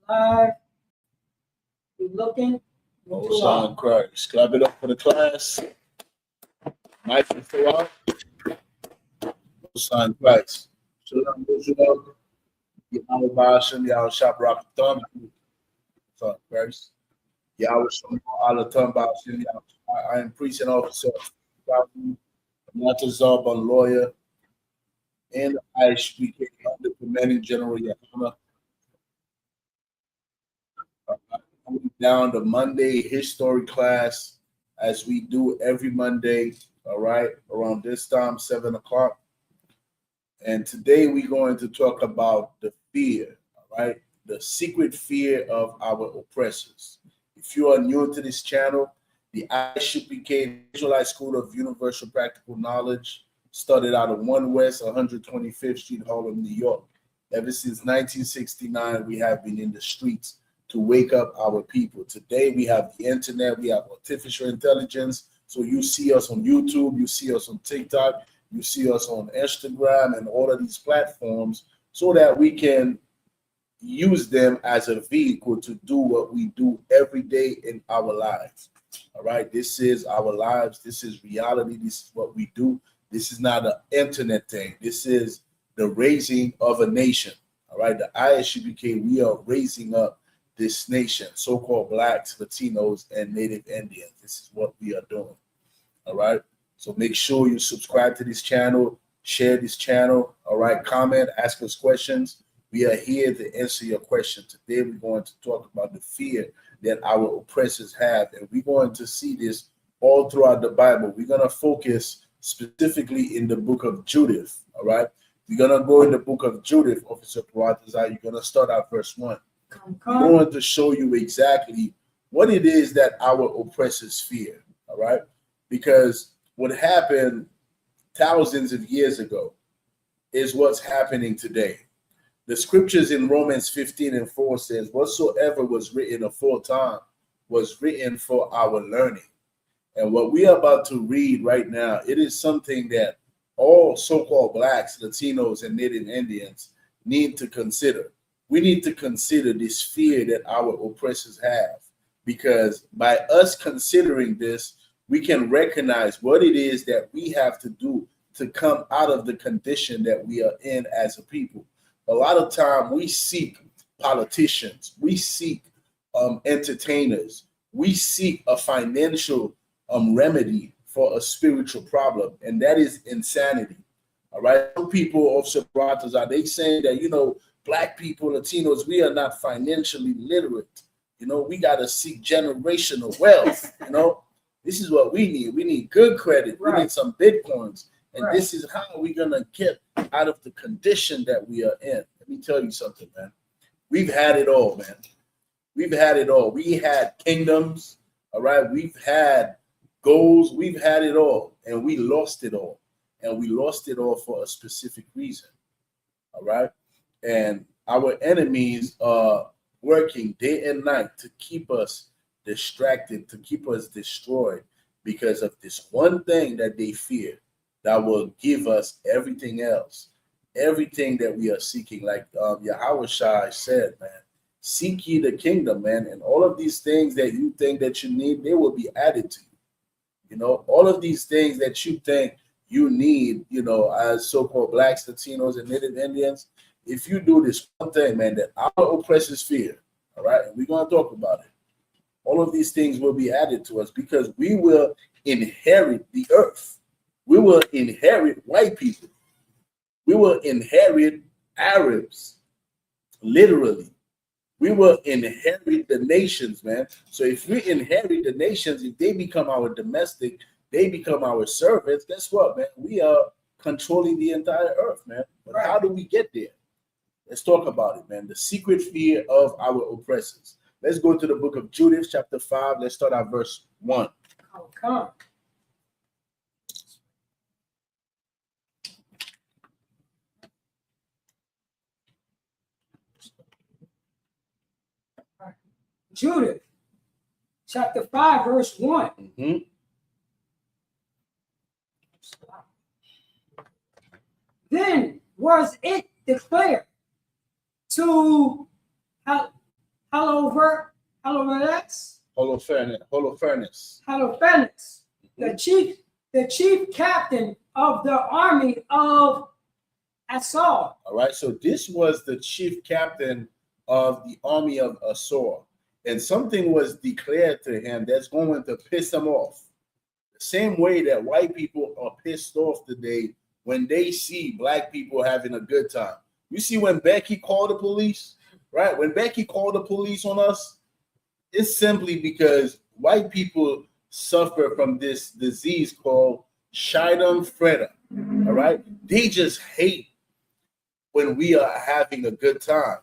Live. You looking? Most on Christ. Clap it up for the class. Mike and Throughout. Most on Christ. Shalom, Shalom. Yahweh Basham, Yahweh Shab Rock Thumb. Most on Christ. Yahweh Shalom, Allah Thumb Basham. I am priest and officer. Natazab, a lawyer. And ISUPK, under commanding General Yahama. Down the Monday history class as we do every Monday, all right, around this time, 7 o'clock. And today we're going to talk about the fear, all right, the secret fear of our oppressors. If you are new to this channel, the ISUPK Visualized School of Universal Practical Knowledge started out of 1 West 125th Street, Harlem, New York. Ever since 1969, we have been in the streets to wake up our people. Today, we have the internet, we have artificial intelligence. So you see us on YouTube, you see us on TikTok, you see us on Instagram and all of these platforms so that we can use them as a vehicle to do what we do every day in our lives. All right, this is our lives. This is reality. This is what we do. This is not an internet thing. This is the raising of a nation. All right, the ISUPK, we are raising up this nation, so-called Blacks, Latinos, and Native Indians. This is what we are doing. All right. So make sure you subscribe to this channel, share this channel. All right. Comment, ask us questions. We are here to answer your question. Today, we're going to talk about the fear that our oppressors have. And we're going to see this all throughout the Bible. We're going to focus specifically in the book of Judith. All right. We're going to go in the book of Judith, Officer Paratazai. You're going to start out verse 1. I'm going to show you exactly what it is that our oppressors fear, all right? Because what happened thousands of years ago is what's happening today. The scriptures in Romans 15:4 says, whatsoever was written aforetime was written for our learning. And what we are about to read right now, it is something that all so-called Blacks, Latinos, and Native Indians need to consider. We need to consider this fear that our oppressors have, because by us considering this, we can recognize what it is that we have to do to come out of the condition that we are in as a people. A lot of time we seek politicians, we seek entertainers, we seek a financial remedy for a spiritual problem, and that is insanity. All right, some people of Separatas are they saying that, you know, Black people, Latinos, we are not financially literate. You know, we got to seek generational wealth. You know, this is what we need. We need good credit. Right. We need some Bitcoins. And right. This is how we're going to get out of the condition that we are in. Let me tell you something, man. We've had it all, man. We've had it all. We had kingdoms, all right? We've had goals. We've had it all. And we lost it all. And we lost it all for a specific reason, all right? And our enemies are working day and night to keep us distracted, to keep us destroyed because of this one thing that they fear that will give us everything else, everything that we are seeking. Like Yahweh Shai said, man, seek ye the kingdom, man. And all of these things that you think that you need, they will be added to you. You know, all of these things that you think you need, you know, as so-called Blacks, Latinos, and Native Indians, if you do this one thing, man, that our oppressors fear, all right, and we're going to talk about it, all of these things will be added to us because we will inherit the earth. We will inherit white people. We will inherit Arabs, literally. We will inherit the nations, man. So if we inherit the nations, if they become our domestic, they become our servants, guess what, man? We are controlling the entire earth, man. But right. How do we get there? Let's talk about it, man. The secret fear of our oppressors. Let's go to the book of Judith, chapter 5. Let's start at verse 1. Come. Judith, chapter 5, verse 1. Mm-hmm. Then was it declared to Holofernes, the chief captain of the army of Assur. All right, so this was the chief captain of the army of Assur, and something was declared to him that's going to piss him off. The same way that white people are pissed off today when they see black people having a good time. You see, when Becky called the police, right? When Becky called the police on us, it's simply because white people suffer from this disease called Schadenfreude. All right, they just hate when we are having a good time,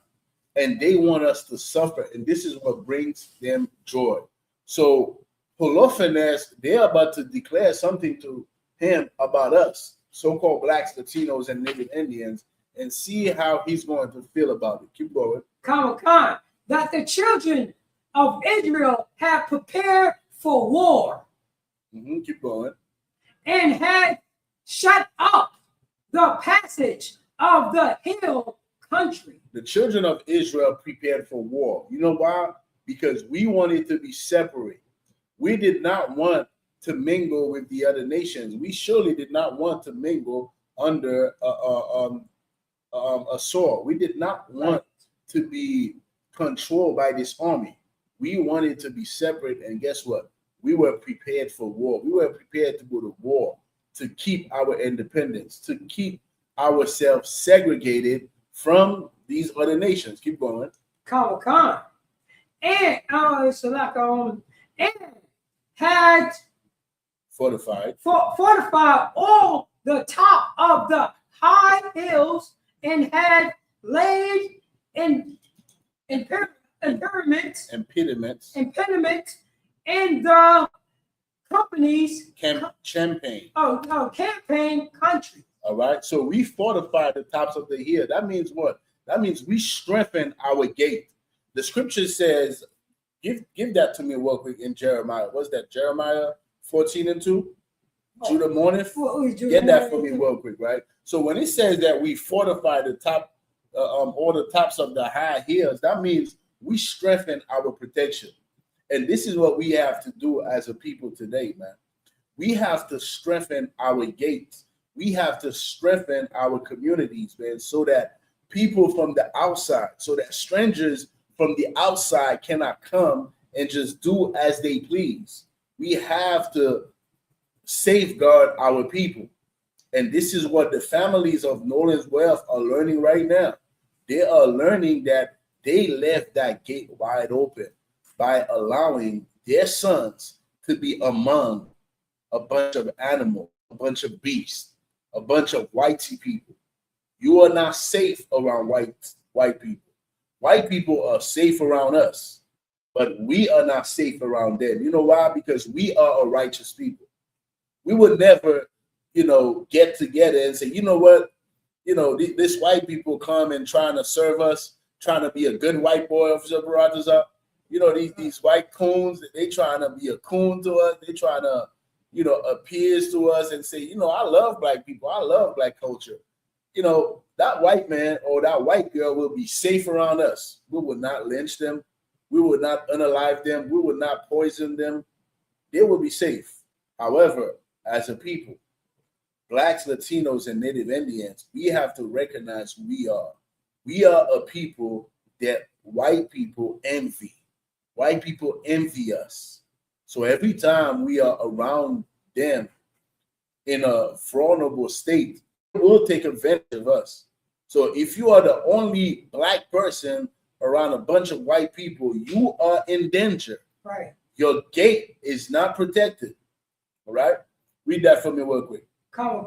and they want us to suffer, and this is what brings them joy. So Holofernes, they're about to declare something to him about us, so-called blacks, Latinos, and Native Indians, and see how he's going to feel about it. Keep going. Khan, that the children of Israel had prepared for war. Keep going. And had shut up the passage of the hill country. The children of Israel prepared for war. You know why? Because we wanted to be separate. We did not want to mingle with the other nations. We surely did not want to mingle under Assur. We did not want to be controlled by this army. We wanted to be separate, and guess what? We were prepared for war. We were prepared to go to war to keep our independence, to keep ourselves segregated from these other nations. Keep going. Khan. And and had fortified all the top of the high hills, and had laid impediments in the company's campaign country. All right, so we fortified the tops of the hill. That means what? That means we strengthen our gate. The scripture says, give that to me real quick in Jeremiah. What's that? Jeremiah 14:2. Judah mourneth. Get that for me real quick, right? So when it says that we fortify the top, all the tops of the high hills, that means we strengthen our protection. And this is what we have to do as a people today, man. We have to strengthen our gates. We have to strengthen our communities, man, so that people from the outside, so that strangers from the outside cannot come and just do as they please. We have to safeguard our people. And this is what the families of Nolan's Wealth are learning right now. They are learning that they left that gate wide open by allowing their sons to be among a bunch of animals, a bunch of beasts, a bunch of whitey people. You are not safe around white people. White people are safe around us, but we are not safe around them. You know why? Because we are a righteous people. We would never, get together and say, you know what, this white people come and trying to serve us, trying to be a good white boy, Officer Barataza. These white coons, they trying to be a coon to us. They trying to, appears to us and say, I love black people. I love black culture. That white man or that white girl will be safe around us. We will not lynch them. We will not unalive them. We will not poison them. They will be safe. However, as a people, blacks, Latinos, and Native Indians, we have to recognize who we are. We are a people that white people envy. White people envy us. So every time we are around them in a vulnerable state, they will take advantage of us. So if you are the only black person around a bunch of white people, you are in danger. Right. Your gate is not protected. All right? Read that for me real quick. Khan.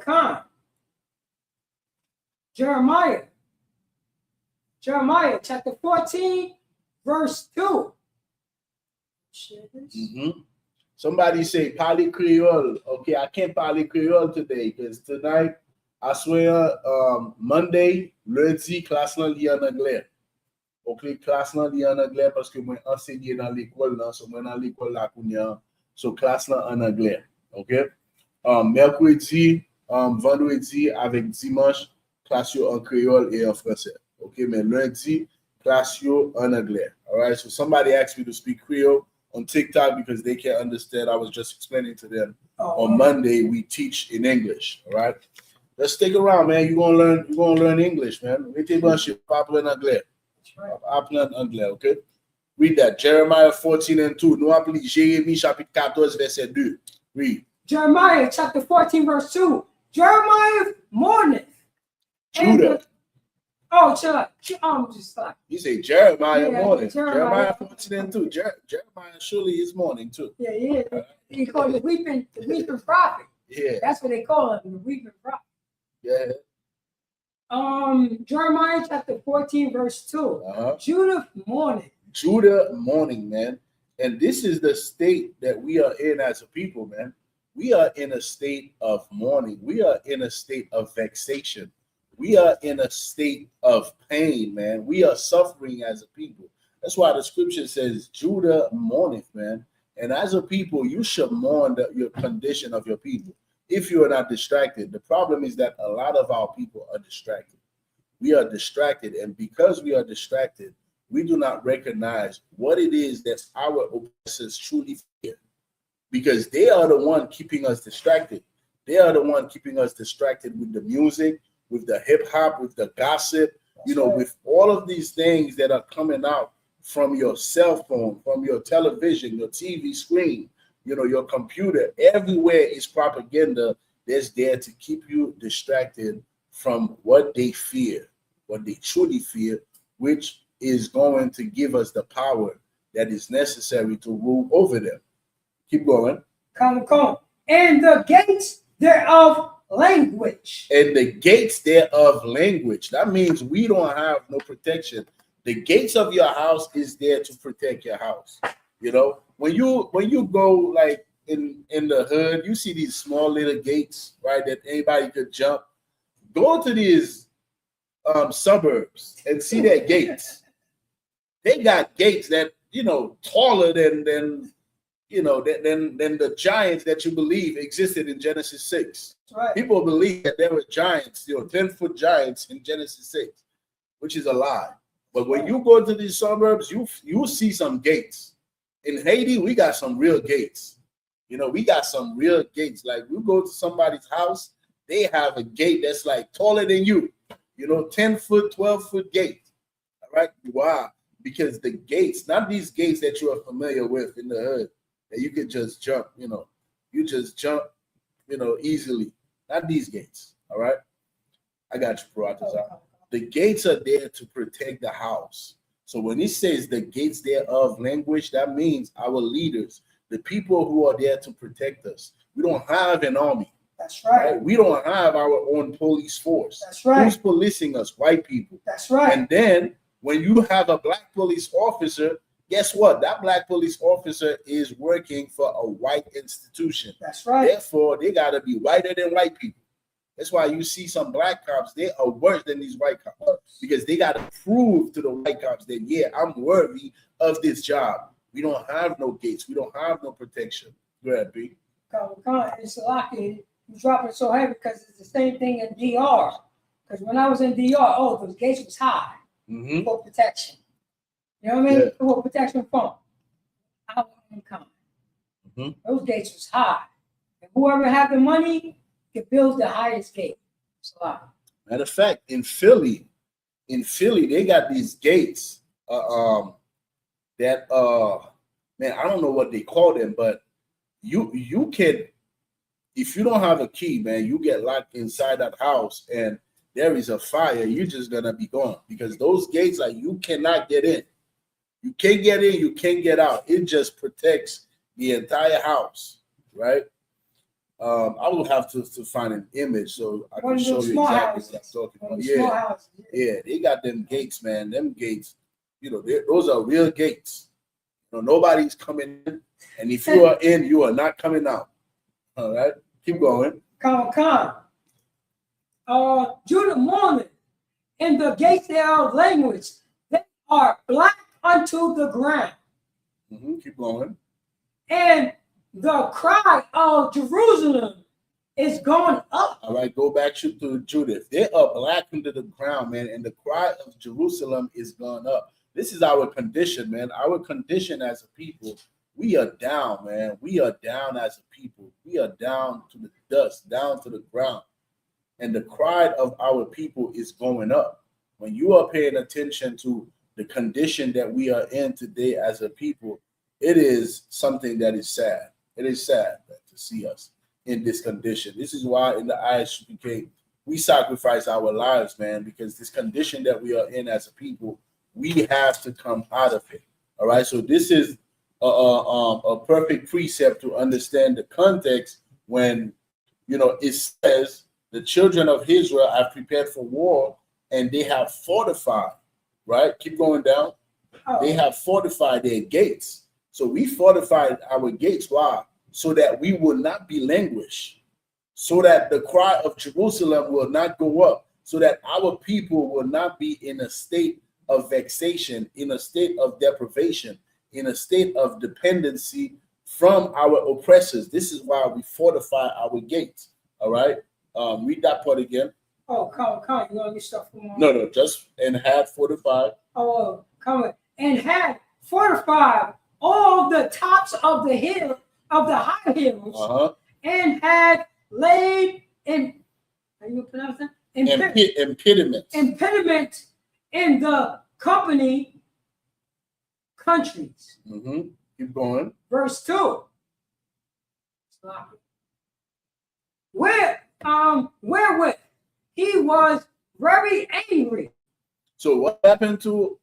Jeremiah chapter 14, verse 2. Somebody say parler Creole. Okay, I can't parler Creole today because tonight, I swear, Monday, lundi, classe nan li en anglais. Ok, classe nan li en anglais parce que moi enseigné dans l'école là, so moi dans l'école là kounya, so classe nan en anglais. Ok, mercredi, vendredi avec dimanche, classe yo en créole et en français. Ok, mais lundi, classe yo en anglais. All right. So somebody asked me to speak Creole on TikTok because they can't understand. I was just explaining to them. On Monday we teach in English. All right. Let's stick around, man. You're gonna learn. You're gonna learn English, man. Apprendre en anglais. Apprendre anglais, okay? Read that. Jeremiah 14:2. Nous appelons Jérémie chapitre 14 verset 2. Read. Jeremiah chapter 14 verse 2. Jeremiah mourneth. Judah. Just like You say Jeremiah Yeah, morning. Jeremiah. Jeremiah 14:2. Jeremiah surely is morning too. yeah. He called the weeping prophet. Yeah. That's what they call him, the weeping prophet. Yeah. Jeremiah chapter 14 verse 2. Judah mourning. Judah mourning, man. And this is the state that we are in as a people, man. We are in a state of mourning. We are in a state of vexation. We are in a state of pain, man. We are suffering as a people. That's why the scripture says Judah mourneth, man. And as a people, you should mourn your condition of your people if you are not distracted. The problem is that a lot of our people are distracted. We are distracted. And because we are distracted, we do not recognize what it is that our oppressors truly fear. Because they are the one keeping us distracted. They are the one keeping us distracted with the music, with the hip hop, with the gossip, with all of these things that are coming out from your cell phone, from your television, your TV screen, your computer. Everywhere is propaganda that's there to keep you distracted from what they fear, what they truly fear, which is going to give us the power that is necessary to rule over them. Keep going. Come. And the gates thereof language. And the gates thereof language. That means we don't have no protection. The gates of your house is there to protect your house. When you go like in the hood, you see these small little gates, right, that anybody could jump. Go to these suburbs and see their gates. They got gates that taller than the giants that you believe existed in Genesis 6. Right. People believe that there were giants, 10-foot giants in Genesis 6, which is a lie. But when you go to these suburbs, you see some gates. In Haiti, we got some real gates. We got some real gates. Like you go to somebody's house, they have a gate that's like taller than you. 10-foot, 12-foot gate. All right. Why? Because the gates, not these gates that you are familiar with in the hood, that you could just jump, you just jump, easily. Not these gates. All right. I got you, bro. The gates are there to protect the house. So when he says the gates thereof language, that means our leaders, the people who are there to protect us. We don't have an army. That's right. We don't have our own police force. That's right. Who's policing us? White people. That's right. And then when you have a black police officer, guess what? That black police officer is working for a white institution. That's right. Therefore, they got to be whiter than white people. That's why you see some black cops, they are worse than these white cops because they got to prove to the white cops that, yeah, I'm worthy of this job. We don't have no gates. We don't have no protection. Go ahead, B. It's lucky you drop it so heavy because it's the same thing in DR. Because when I was in DR, those gates was high for protection. You know what I mean? Yeah. For protection from our income. Those gates was high. And whoever had the money could build the highest gate. Matter of fact, in Philly, they got these gates that man, I don't know what they call them, but you can, if you don't have a key, man, you get locked inside that house and there is a fire, you're just gonna be gone because those gates, like, you cannot get in. You can't get in, you can't get out. It just protects the entire house, right? I will have to find an image so I can show you exactly what I'm talking about. Yeah, they got them gates, man. Them gates, those are real gates. Nobody's coming in, and if you are in, you are not coming out. All right, keep going. Come. Judah mourneth, and the gates thereof language, they are black unto the ground. Keep going. And the cry of Jerusalem is going up. All right, go back to Judith. They are black under the ground, man, and the cry of Jerusalem is going up. This is our condition, man. Our condition as a people, we are down, man. We are down as a people. We are down to the dust, down to the ground. And the cry of our people is going up. When you are paying attention to the condition that we are in today as a people, it is something that is sad. It is sad to see us in this condition. This is why in the ISUPK, we sacrifice our lives, man, because this condition that we are in as a people, we have to come out of it. All right. So this is a perfect precept to understand the context when, it says the children of Israel have prepared for war and they have fortified, right? Keep going down. Oh. They have fortified their gates. So we fortified our gates. Why? So that we will not be languished, so that the cry of Jerusalem will not go up, so that our people will not be in a state of vexation, in a state of deprivation, in a state of dependency from our oppressors. This is why we fortify our gates. All right. Read that part again. Oh, come on. You want to get stuff from on? No, just and had fortified. Oh, come on. And had fortified all the tops of the hill, of the high hills, and had laid in, how you pronounce that? Impediment in the countries. Keep going. Verse 2. Wherewith he was very angry. So what happened to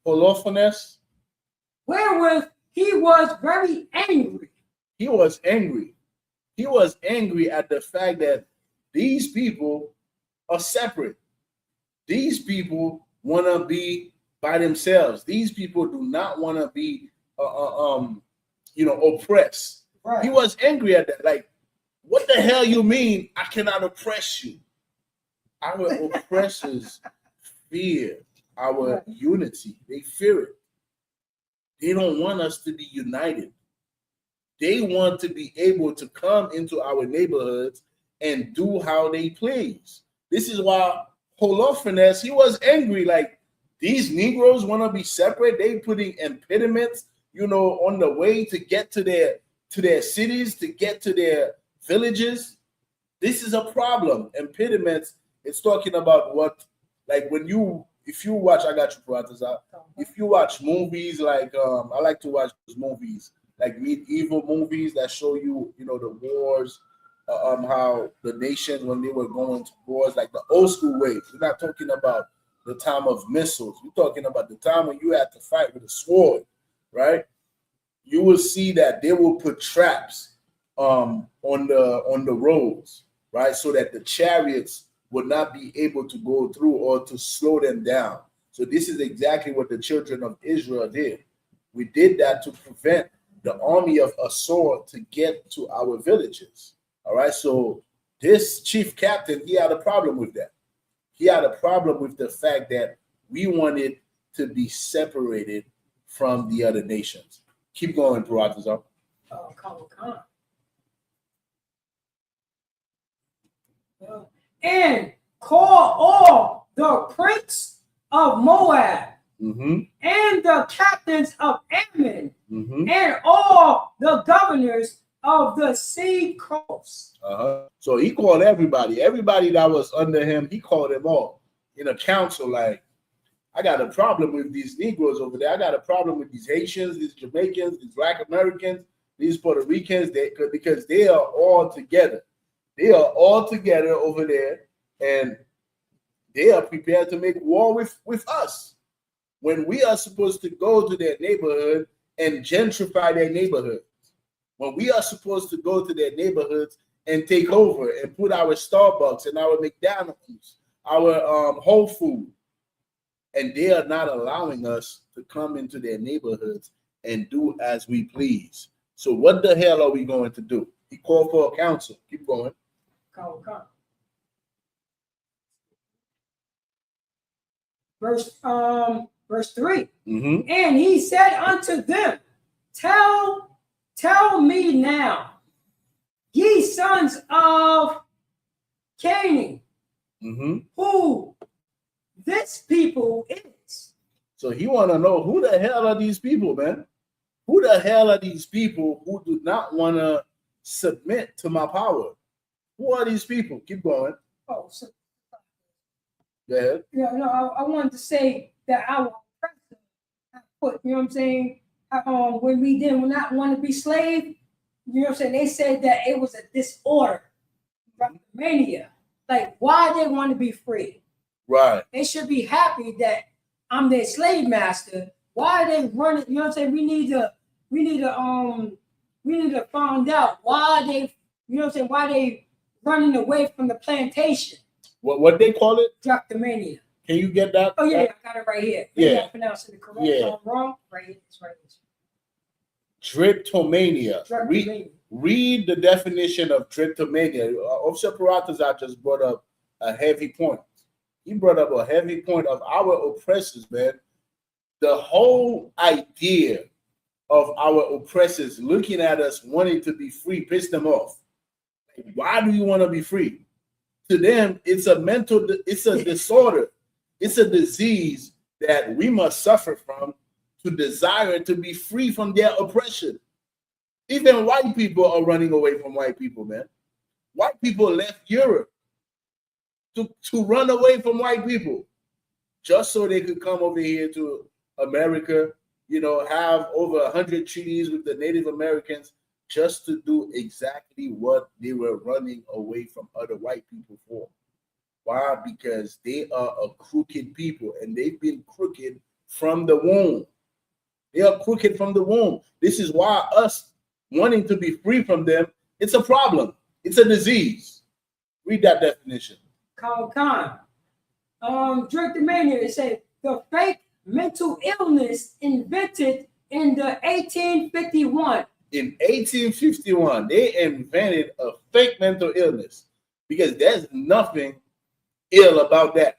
Holofernes? Wherewith he was very angry. He was angry. He was angry at the fact that these people are separate. These people want to be by themselves. These people do not want to be, oppressed. Right. He was angry at that. Like, what the hell you mean I cannot oppress you? Our oppressors fear our unity. They fear it. They don't want us to be united. They want to be able to come into our neighborhoods and do how they please. This is why Holofernes, he was angry. Like, these Negroes want to be separate. They putting impediments, on the way to get to their cities, to get to their villages. This is a problem. Impediments, it's talking about what, like if you watch, I got you, Pratazar. If you watch movies like, I like to watch those movies, like medieval movies that show you, the wars, how the nations, when they were going to wars, like the old school ways. We're not talking about the time of missiles. We're talking about the time when you had to fight with a sword, right? You will see that they will put traps on the roads, right? So that the chariots would not be able to go through or to slow them down. So this is exactly what the children of Israel did. We did that to prevent the army of Assur to get to our villages. All right. So this chief captain, he had a problem with that. He had a problem with the fact that we wanted to be separated from the other nations. Keep going, Paratazar. Oh, come. And call all the prince of Moab, and the captains of Ammon, and all the governors of the sea coast. So he called everybody that was under him. He called them all in a council. Like, I got a problem with these Negroes over there. I got a problem with these Haitians, these Jamaicans, these Black Americans, these Puerto Ricans, because they are all together. They are all together over there, and they are prepared to make war with us when we are supposed to go to their neighborhood and gentrify their neighborhood. When we are supposed to go to their neighborhoods and take over and put our Starbucks and our McDonald's, our Whole Food, and they are not allowing us to come into their neighborhoods and do as we please. So what the hell are we going to do? He called for a council. Keep going. Come. Verse 3. And he said unto them, Tell me now, ye sons of Canaan, who this people is. So he want to know who the hell are these people, man? Who the hell are these people who do not want to submit to my power? Who are these people? Keep going. Oh, so Go ahead. yeah, no, I wanted to say that our oppressor put, you know what I'm saying? When we did not want to be slave, you know what I'm saying? They said that it was a disorder, mania. Like, why they want to be free? Right. They should be happy that I'm their slave master. Why are they running? You know what I'm saying? We need to find out why they, you know what I'm saying? Why they running away from the plantation? What they call it? Draconomania. Can you get that? Oh yeah, I got it right here. Yeah. I'm pronouncing it correct. Yeah. I'm wrong. Right here. It's right here. Draconomania. Draconomania. Read the definition of draconomania. Officer Paratazar just brought up a heavy point. He brought up a heavy point of our oppressors, man. The whole idea of our oppressors looking at us wanting to be free pissed them off. Why do you want to be free? To them, it's a disorder. It's a disease that we must suffer from to desire to be free from their oppression. Even white people are running away from white people, man. White people left Europe to run away from white people just so they could come over here to America, you know, have over 100 treaties with the Native Americans just to do exactly what they were running away from other white people for. Why? Because they are a crooked people and they've been crooked from the womb. They are crooked from the womb. This is why us wanting to be free from them, it's a problem. It's a disease. Read that definition. Khan. Draconomania, it said the fake mental illness invented in the 1851. In 1851, they invented a fake mental illness because there's nothing ill about that.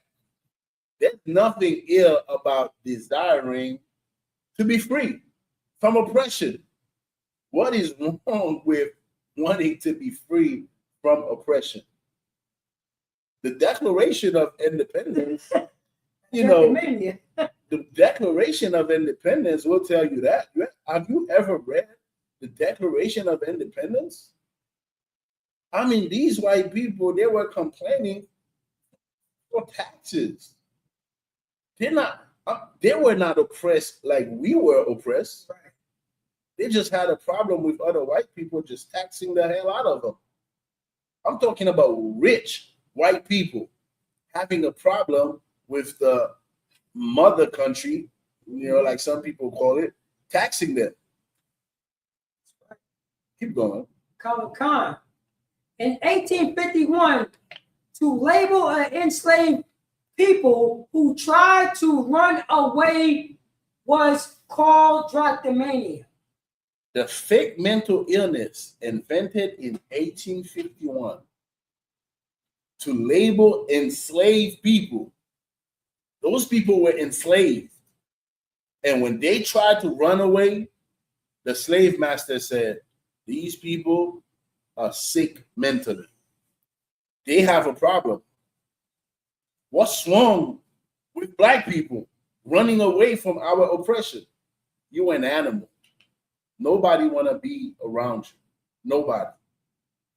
There's nothing ill about desiring to be free from oppression. What is wrong with wanting to be free from oppression? The Declaration of Independence, you know, the Declaration of Independence will tell you that. Have you ever read the Declaration of Independence? I mean, these white people, they were complaining for taxes. They were not oppressed like we were oppressed. They just had a problem with other white people just taxing the hell out of them. I'm talking about rich white people having a problem with the mother country, you know, like some people call it, taxing them. Keep going. Khan. In 1851, to label an enslaved people who tried to run away was called draconomania. The fake mental illness invented in 1851 to label enslaved people. Those people were enslaved. And when they tried to run away, the slave master said, these people are sick mentally. They have a problem. What's wrong with black people running away from our oppression? You're an animal. Nobody want to be around you. Nobody.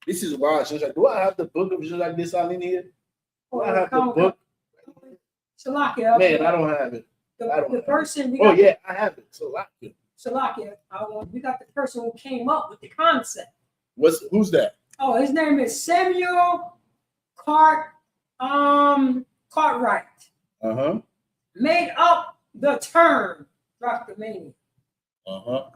This is why it's just like, do I have the book of just like this on in here? Do I have the book? Salakia. Man, I don't have it. The person. Oh, yeah, I have it. Salakia. We got the person who came up with the concept. Who's that? Oh, his name is Samuel Cartwright. Made up the term draconomania.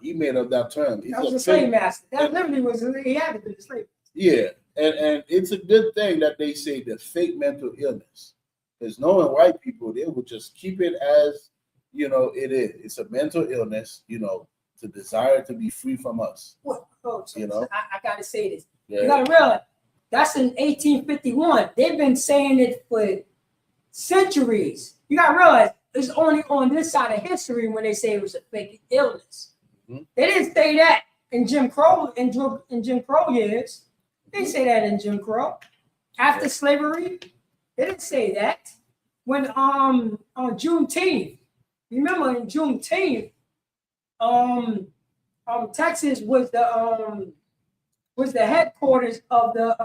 He made up that term. That was a slave master. That literally was, he had to be a slave. Yeah, and it's a good thing that they say the fake mental illness. Because knowing white people, they would just keep it as, you know, it is. It's a mental illness, you know, to desire to be free from us. You know? I got to say this. Yeah. You got to realize, that's in 1851. They've been saying it for centuries. You got to realize, it's only on this side of history when they say it was a fake illness. They didn't say that in Jim Crow years. They didn't say that in Jim Crow. After slavery, they didn't say that. When on Juneteenth, remember in Juneteenth, Texas was the headquarters of the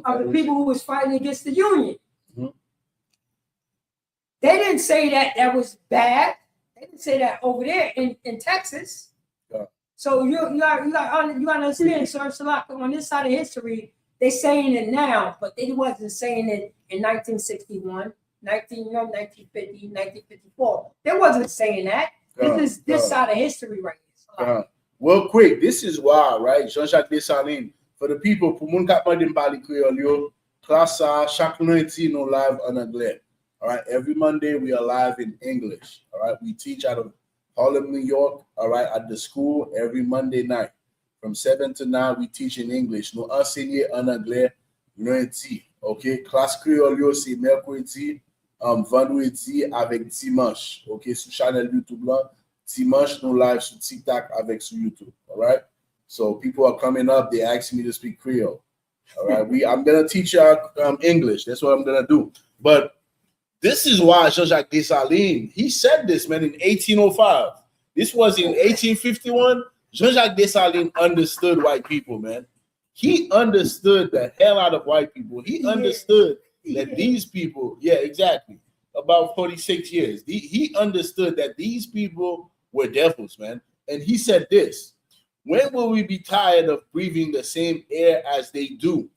of the people who was fighting against the Union. Mm-hmm. They didn't say that was bad. They didn't say that over there in Texas. Yeah. So you got to understand, Sir Salak, on this side of history, they're saying it now, but they wasn't saying it in 1961, 1950, 1954. They wasn't saying that. This side of history right here. Well, quick, this is why, right? Jean-Jacques Dessalines, for the people, pour moun kap mande m'pale Creole yo, class chaque lundi no live en anglais. All right, every Monday we are live in English. All right, we teach out of Harlem, New York. All right, at the school every Monday night from 7 to 9 we teach in English. Nous enseigner en anglais lundi. OK, classe Creole yo c'est mercredi, vendredi avec dimanche. OK, sur channel YouTube là, dimanche nous live sur TikTok avec sur YouTube. All right. So people are coming up, they ask me to speak Creole. All right, I'm gonna teach you English. That's what I'm gonna do. But this is why Jean-Jacques Dessalines, he said this, man, in 1805. This was in 1851. Jean-Jacques Dessalines understood white people, man. He understood the hell out of white people. He understood that these people, yeah, exactly, about 46 years. He understood that these people were devils, man. And he said this, when will we be tired of breathing the same air as they do?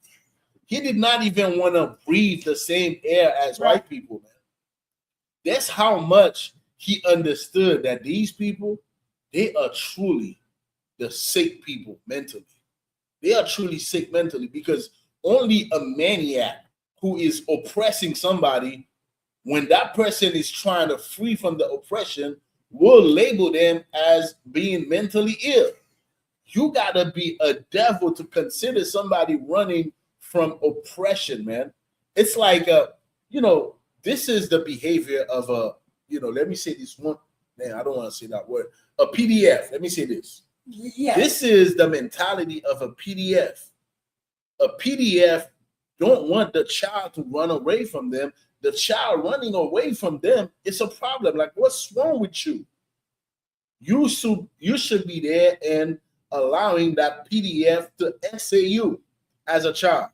He did not even want to breathe the same air as white people, man. That's how much he understood that these people, they are truly the sick people mentally. They are truly sick mentally because only a maniac who is oppressing somebody, when that person is trying to free from the oppression, will label them as being mentally ill. You gotta be a devil to consider somebody running from oppression, man. It's like this is the behavior of let me say this one. Man, I don't want to say that word. A PDF. Let me say this. Yeah. This is the mentality of a PDF. A PDF don't want the child to run away from them. The child running away from them is a problem. Like, what's wrong with you? You should be there and allowing that PDF to essay you as a child.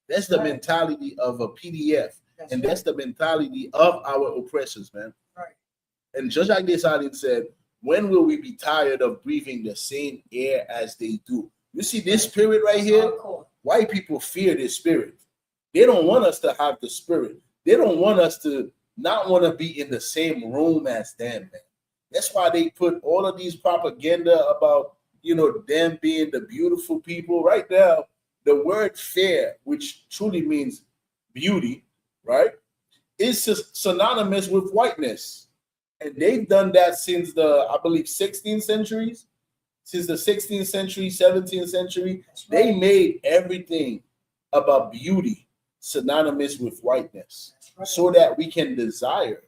That's the mentality of a PDF. That's the mentality of our oppressors, man. Right. And Jean-Jacques Dessalines said, when will we be tired of breathing the same air as they do? You see this spirit right here? White people fear this spirit. They don't want us to have the spirit. They don't want us to not want to be in the same room as them, man. That's why they put all of these propaganda about, them being the beautiful people. Right now, the word fair, which truly means beauty, right, is synonymous with whiteness. And they've done that since the 16th centuries. Since the 16th century, 17th century, they made everything about beauty synonymous with whiteness so that we can desire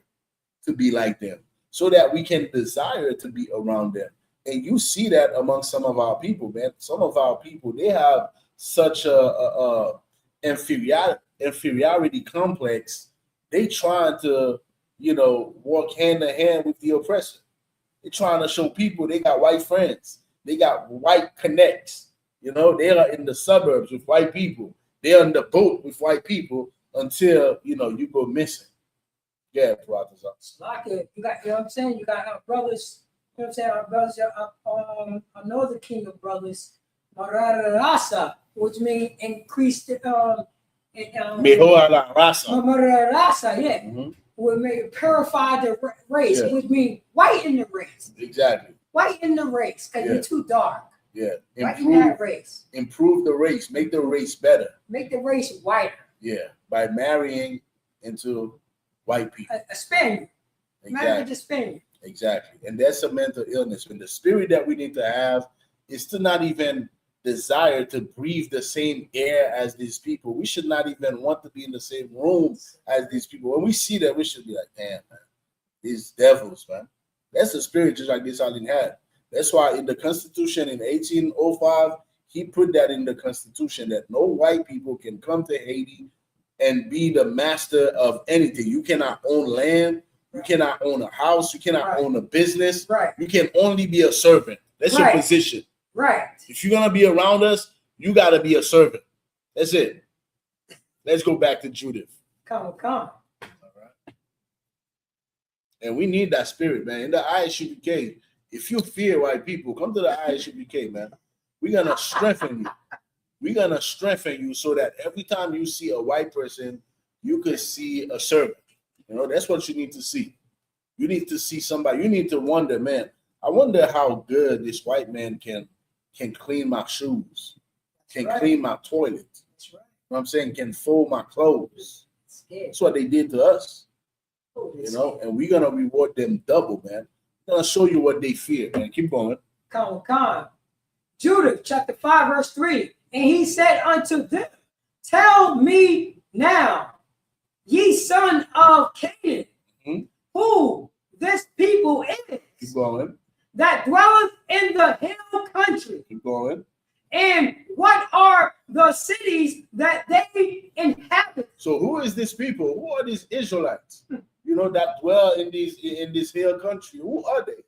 to be like them, so that we can desire to be around them. And you see that among some of our people, man. Some of our people, they have such a inferiority complex. They trying to, walk hand in hand with the oppressor. They're trying to show people they got white friends. They got white connects. They are in the suburbs with white people. They're on the boat with white people until, you go missing. Yeah, like it. You got, what I'm saying? You got our brothers, our brothers, another king of brothers, Mararasa, which means increased Mejor la raza. Mararasa, yeah. Mm-hmm. Would make purify the race, which means whiten the race. Exactly. Whiten the race, because you're too dark. Yeah. Whiten that race. Improve the race. Make the race better. Make the race whiter. Yeah. By marrying into white people. A Spaniard. Exactly. Married a Spaniard. Exactly. And that's a mental illness. When the spirit that we need to have is to not even desire to breathe the same air as these people. We should not even want to be in the same room as these people. When we see that, we should be like, damn, man, these devils, man. That's the spirit just like Dessalines had. That's why in the Constitution in 1805, he put that in the Constitution that no white people can come to Haiti and be the master of anything. You cannot own land. You cannot own a house. You cannot own a business. Right. You can only be a servant. That's your position. Right. If you're gonna be around us, you gotta be a servant. That's it. Let's go back to Judith. Come. All right. And we need that spirit, man. In the ISUPK, if you fear white people, come to the ISUPK, man. We're gonna strengthen you. We're gonna strengthen you so that every time you see a white person, you could see a servant. You know, that's what you need to see. You need to see somebody. You need to wonder, man. I wonder how good this white man can clean my shoes, can clean my toilet. That's right. You know what I'm saying? Can fold my clothes. That's what they did to us. You know, and we're gonna reward them double, man. We're gonna show you what they fear, man. Keep going. Come. Judith chapter 5, verse 3. And he said unto them, tell me now, ye son of Canaan, who this people is. Keep going. That dwelleth in the hill country. Keep going. And what are the cities that they inhabit? So who is this people? Who are these Israelites? You know, that dwell in this hill country. Who are they?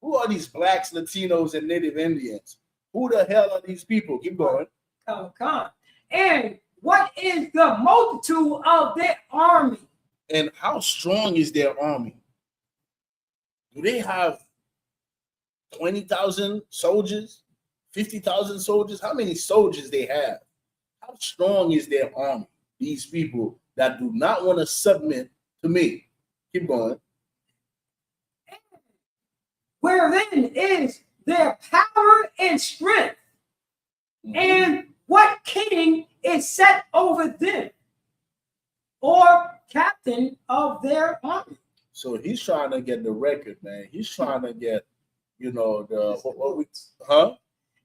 Who are these blacks, Latinos, and Native Indians? Who the hell are these people? Keep going. Come. And what is the multitude of their army? And how strong is their army? Do they have 20,000 soldiers? 50,000 soldiers? How many soldiers they have? How strong is their army? These people that do not want to submit to me. Keep going. Wherein is their power and strength? And what king is set over them? Or captain of their army? So he's trying to get the record, man. He's trying to get, you know,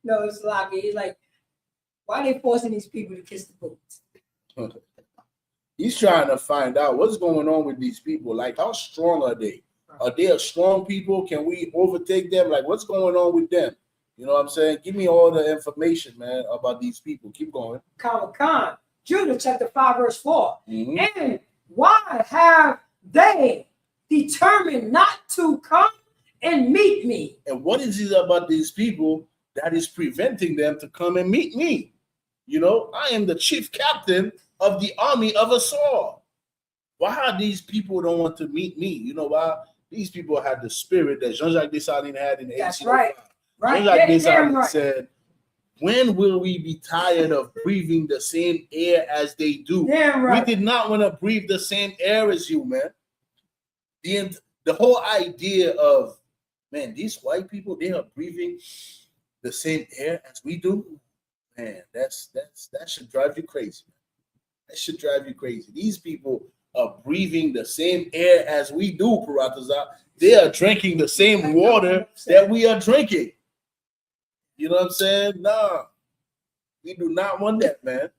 No, it's like, he's like, why are they forcing these people to kiss the boots? He's trying to find out what's going on with these people. Like, how strong are they? Are they a strong people? Can we overtake them? Like, what's going on with them? You know what I'm saying? Give me all the information, man, about these people. Keep going. Come. Judah chapter 5, verse 4. And why have they determined not to come and meet me? And what is it about these people that is preventing them to come and meet me? You know, I am the chief captain of the army of Saul. Why these people don't want to meet me? You know why? These people had the spirit that Jean-Jacques Dessalines had in 1805. That's right. Jean-Jacques Dessalines said, when will we be tired of breathing the same air as they do? We did not want to breathe the same air as you, man. The whole idea of, man, these white people, they are breathing the same air as we do. Man, that should drive you crazy. That should drive you crazy. These people are breathing the same air as we do, Parataza. They are drinking the same water that we are drinking. You know what I'm saying? Nah, we do not want that, man.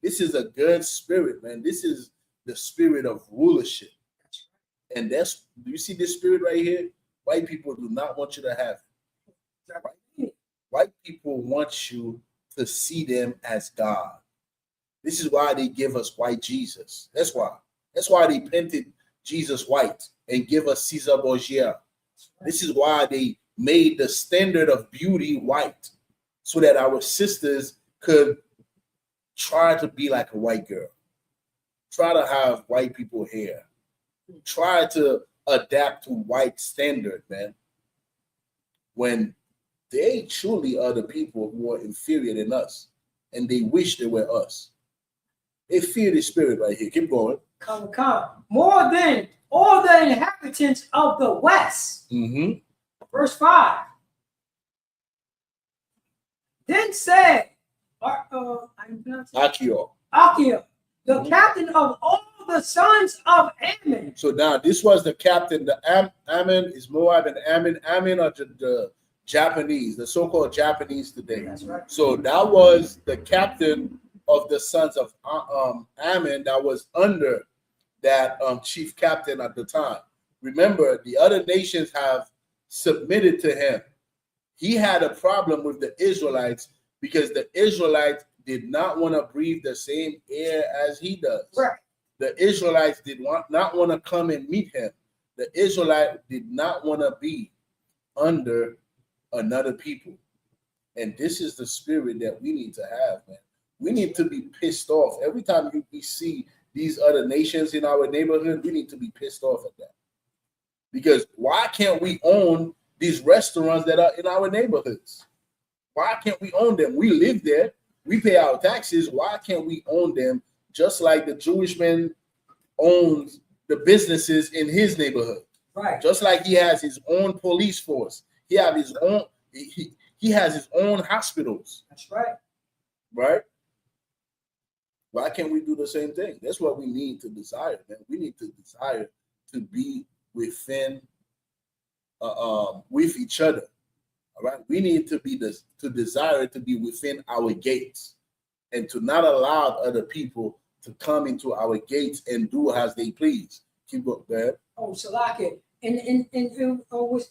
This is a good spirit, man. This is the spirit of rulership. And do you see this spirit right here? White people do not want you to have it. White people want you to see them as God. This is why they give us white Jesus. That's why. That's why they painted Jesus white and give us Caesar Borgia. This is why they made the standard of beauty white, so that our sisters could try to be like a white girl, try to have white people hair, try to adapt to white standard, man, when they truly are the people who are inferior than us, and they wish they were us. They fear the spirit right here. Keep going. Come. More than all the inhabitants of the West. Verse 5. Then said Achio, the captain of all the sons of Ammon. So now this was the captain. The Ammon is Moab, and Ammon are the Japanese, the so-called Japanese today. That's right. So that was the captain of the sons of Ammon that was under that chief captain at the time. Remember, the other nations have submitted to him. He had a problem with the Israelites because the Israelites did not want to breathe the same air as he does. Right. The Israelites did not want to come and meet him. The Israelite did not want to be under another people. And this is the spirit that we need to have, man. We need to be pissed off. Every time we see these other nations in our neighborhood, we need to be pissed off at that. Because why can't we own these restaurants that are in our neighborhoods? Why can't we own them? We live there. We pay our taxes. Why can't we own them just like the Jewish man owns the businesses in his neighborhood? Right. Just like he has his own police force. He has his own he has his own hospitals. That's right. Right? Why can't we do the same thing? That's what we need to desire, man. We need to desire to be within with each other. All right. We need to be to desire to be within our gates and to not allow other people to come into our gates and do as they please. Keep up, man. Oh, Salaki. And was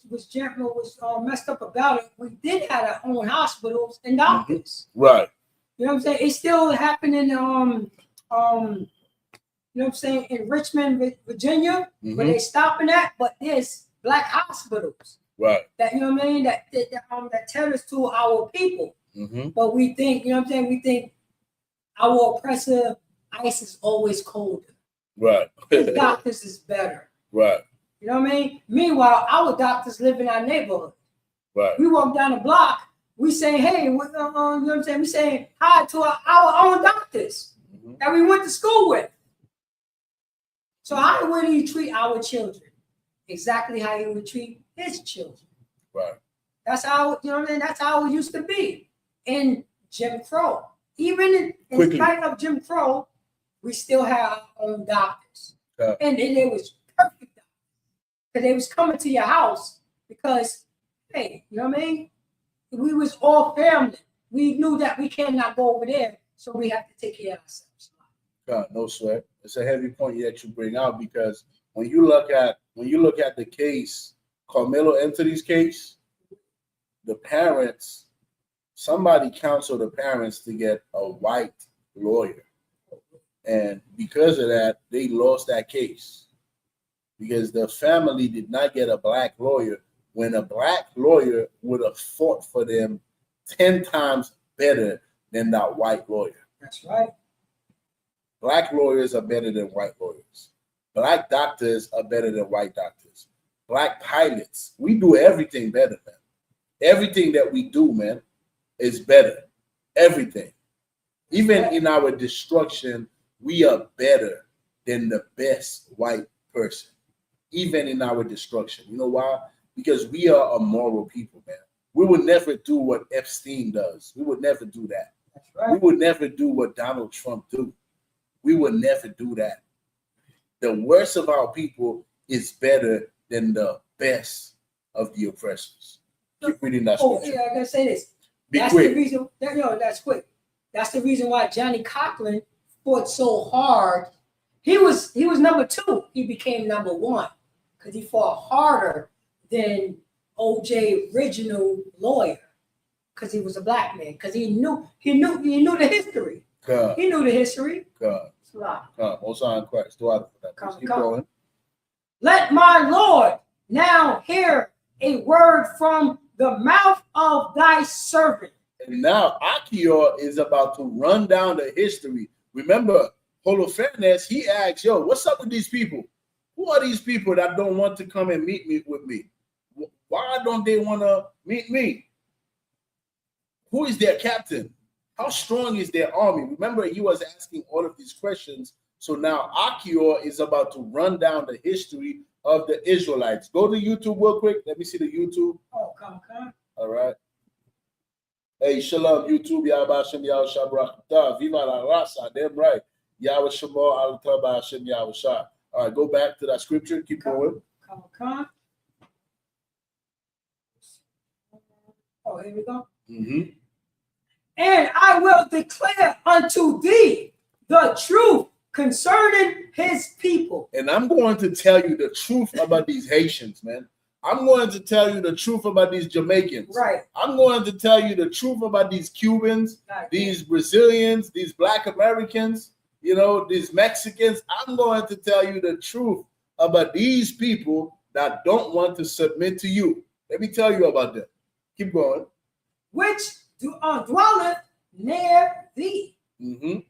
messed up about it. We did have our own hospitals and doctors. Right. You know what I'm saying? It's still happening. You know what I'm saying, in Richmond, Virginia, where they stopping at. But there's black hospitals. Right. That, you know what I mean, that tethers to our people. But we think, you know what I'm saying, we think our oppressor ICE is always colder. Right. His doctors is better. Right. You know what I mean? Meanwhile, our doctors live in our neighborhood. Right. We walk down the block, we say, hey, you know what I'm saying? We say hi to our own doctors that we went to school with. So how would he treat our children? Exactly how he would treat his children. Right. That's how, you know what I mean? That's how it used to be in Jim Crow. Even in spite of Jim Crow, we still have our own doctors. And it was perfect doctors. Because they was coming to your house because, hey, you know what I mean? We was all family. We knew that we cannot go over there, so we have to take care of ourselves. God, no sweat. It's a heavy point that you bring out because when you look at the case, Carmelo Anthony's case, the parents, somebody counseled the parents to get a white lawyer. And because of that, they lost that case. Because the family did not get a black lawyer when a black lawyer would have fought for them 10 times better than that white lawyer. That's right. Black lawyers are better than white lawyers. Black doctors are better than white doctors. Black pilots, we do everything better, man. Everything that we do, man, is better. Everything. Even in our destruction, we are better than the best white person. Even in our destruction. You know why? Because we are a moral people, man. We would never do what Epstein does. We would never do that. That's right. We would never do what Donald Trump do. We would never do that. The worst of our people is better than the best of the oppressors. Keep reading that scripture. Yeah, I gotta say this. That's quick. The reason. That's quick. That's the reason why Johnny Cochran fought so hard. He was number 2. He became number 1 because he fought harder than OJ original lawyer because he was a black man because he knew the history. God. He knew the history. God. Most High in Christ. Keep going. Let my Lord now hear a word from the mouth of thy servant. And now Achior is about to run down the history. Remember, Holofernes, he asked, yo, what's up with these people? Who are these people that don't want to come and meet with me? Why don't they want to meet me? Who is their captain? How strong is their army? Remember, he was asking all of these questions. So now Achior is about to run down the history of the Israelites. Go to YouTube real quick. Let me see the YouTube. Oh, come. All right. Hey, shalom, YouTube. Yahweh Hashem Yahweh Shabrakata. Viva la raza. Damn right. Yahweh Shemo al Taba Hashem Yahweh Shah. All right, go back to that scripture. Keep going. Come. Oh, here we go. And I will declare unto thee the truth concerning his people. And I'm going to tell you the truth about these Haitians, man. I'm going to tell you the truth about these Jamaicans. Right. I'm going to tell you the truth about these Cubans, these Brazilians, these Black Americans, you know, these Mexicans. I'm going to tell you the truth about these people that don't want to submit to you. Let me tell you about them. Keep going. Which dwelleth near thee, and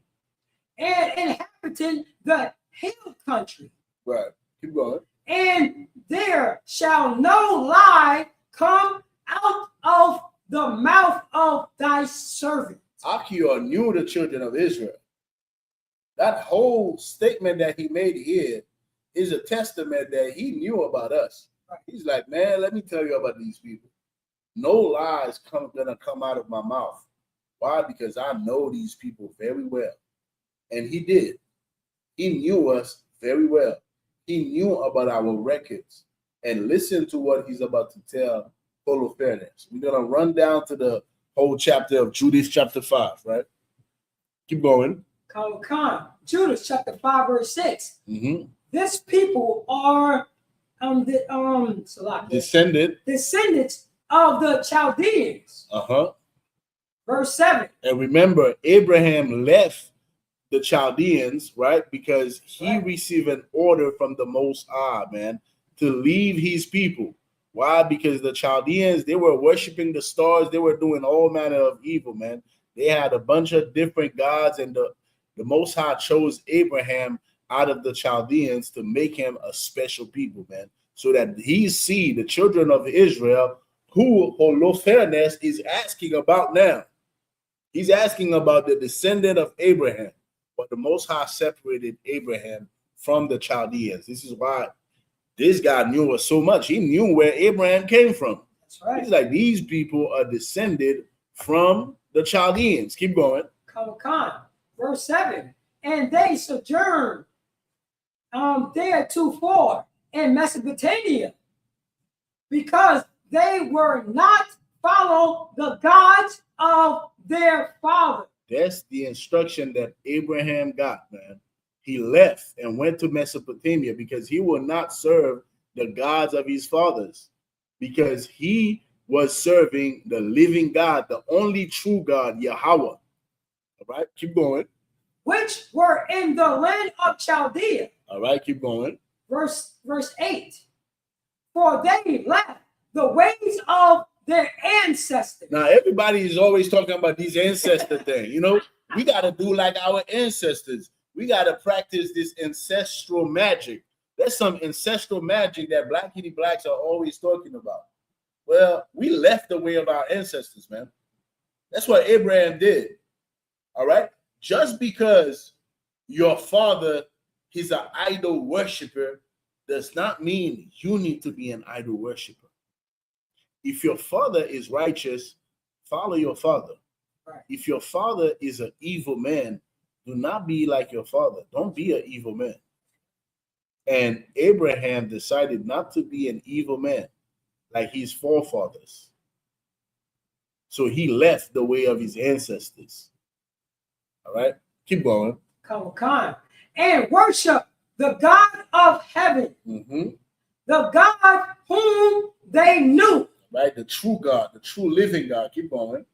inhabiting the hill country. Right. Keep going. And there shall no lie come out of the mouth of thy servant. Achior knew the children of Israel. That whole statement that he made here is a testament that he knew about us. Right. He's like, man, let me tell you about these people. No lies gonna come out of my mouth. Why? Because I know these people very well. And he did. He knew us very well. He knew about our records. And listen to what he's about to tell Holofernes. We're going to run down to the whole chapter of Judith chapter 5, right? Keep going. Judith chapter 5, verse 6. This people are descendants of the Chaldeans. Verse 7. And remember, Abraham left the Chaldeans, right? Because he received an order from the Most High, man, to leave his people. Why? Because the Chaldeans, they were worshiping the stars. They were doing all manner of evil, man. They had a bunch of different gods, and the Most High chose Abraham out of the Chaldeans to make him a special people, man, so that he see the children of Israel who Holofernes is asking about now. He's asking about the descendant of Abraham. But the Most High separated Abraham from the Chaldeans. This is why this guy knew us so much. He knew where Abraham came from. That's right. He's like, these people are descended from the Chaldeans. Keep going. Verse 7. And they sojourned theretofore in Mesopotamia, because they were not follow the gods of their father. That's the instruction that Abraham got, man. He left and went to Mesopotamia because he will not serve the gods of his fathers, because he was serving the living God, the only true God, Yahweh. All right, keep going. Which were in the land of Chaldea. All right, keep going. Verse 8. For they left the ways of their ancestors. Now, everybody is always talking about these ancestor thing. You know, we got to do like our ancestors. We got to practice this ancestral magic. There's some ancestral magic that blacks are always talking about. Well, we left the way of our ancestors, man. That's what Abraham did. All right? Just because your father is an idol worshiper does not mean you need to be an idol worshiper. If your father is righteous, follow your father. Right. If your father is an evil man, do not be like your father. Don't be an evil man. And Abraham decided not to be an evil man like his forefathers. So he left the way of his ancestors. All right, keep going. And worship the God of heaven, the God whom they knew. Right, the true God, the true living God. Keep going.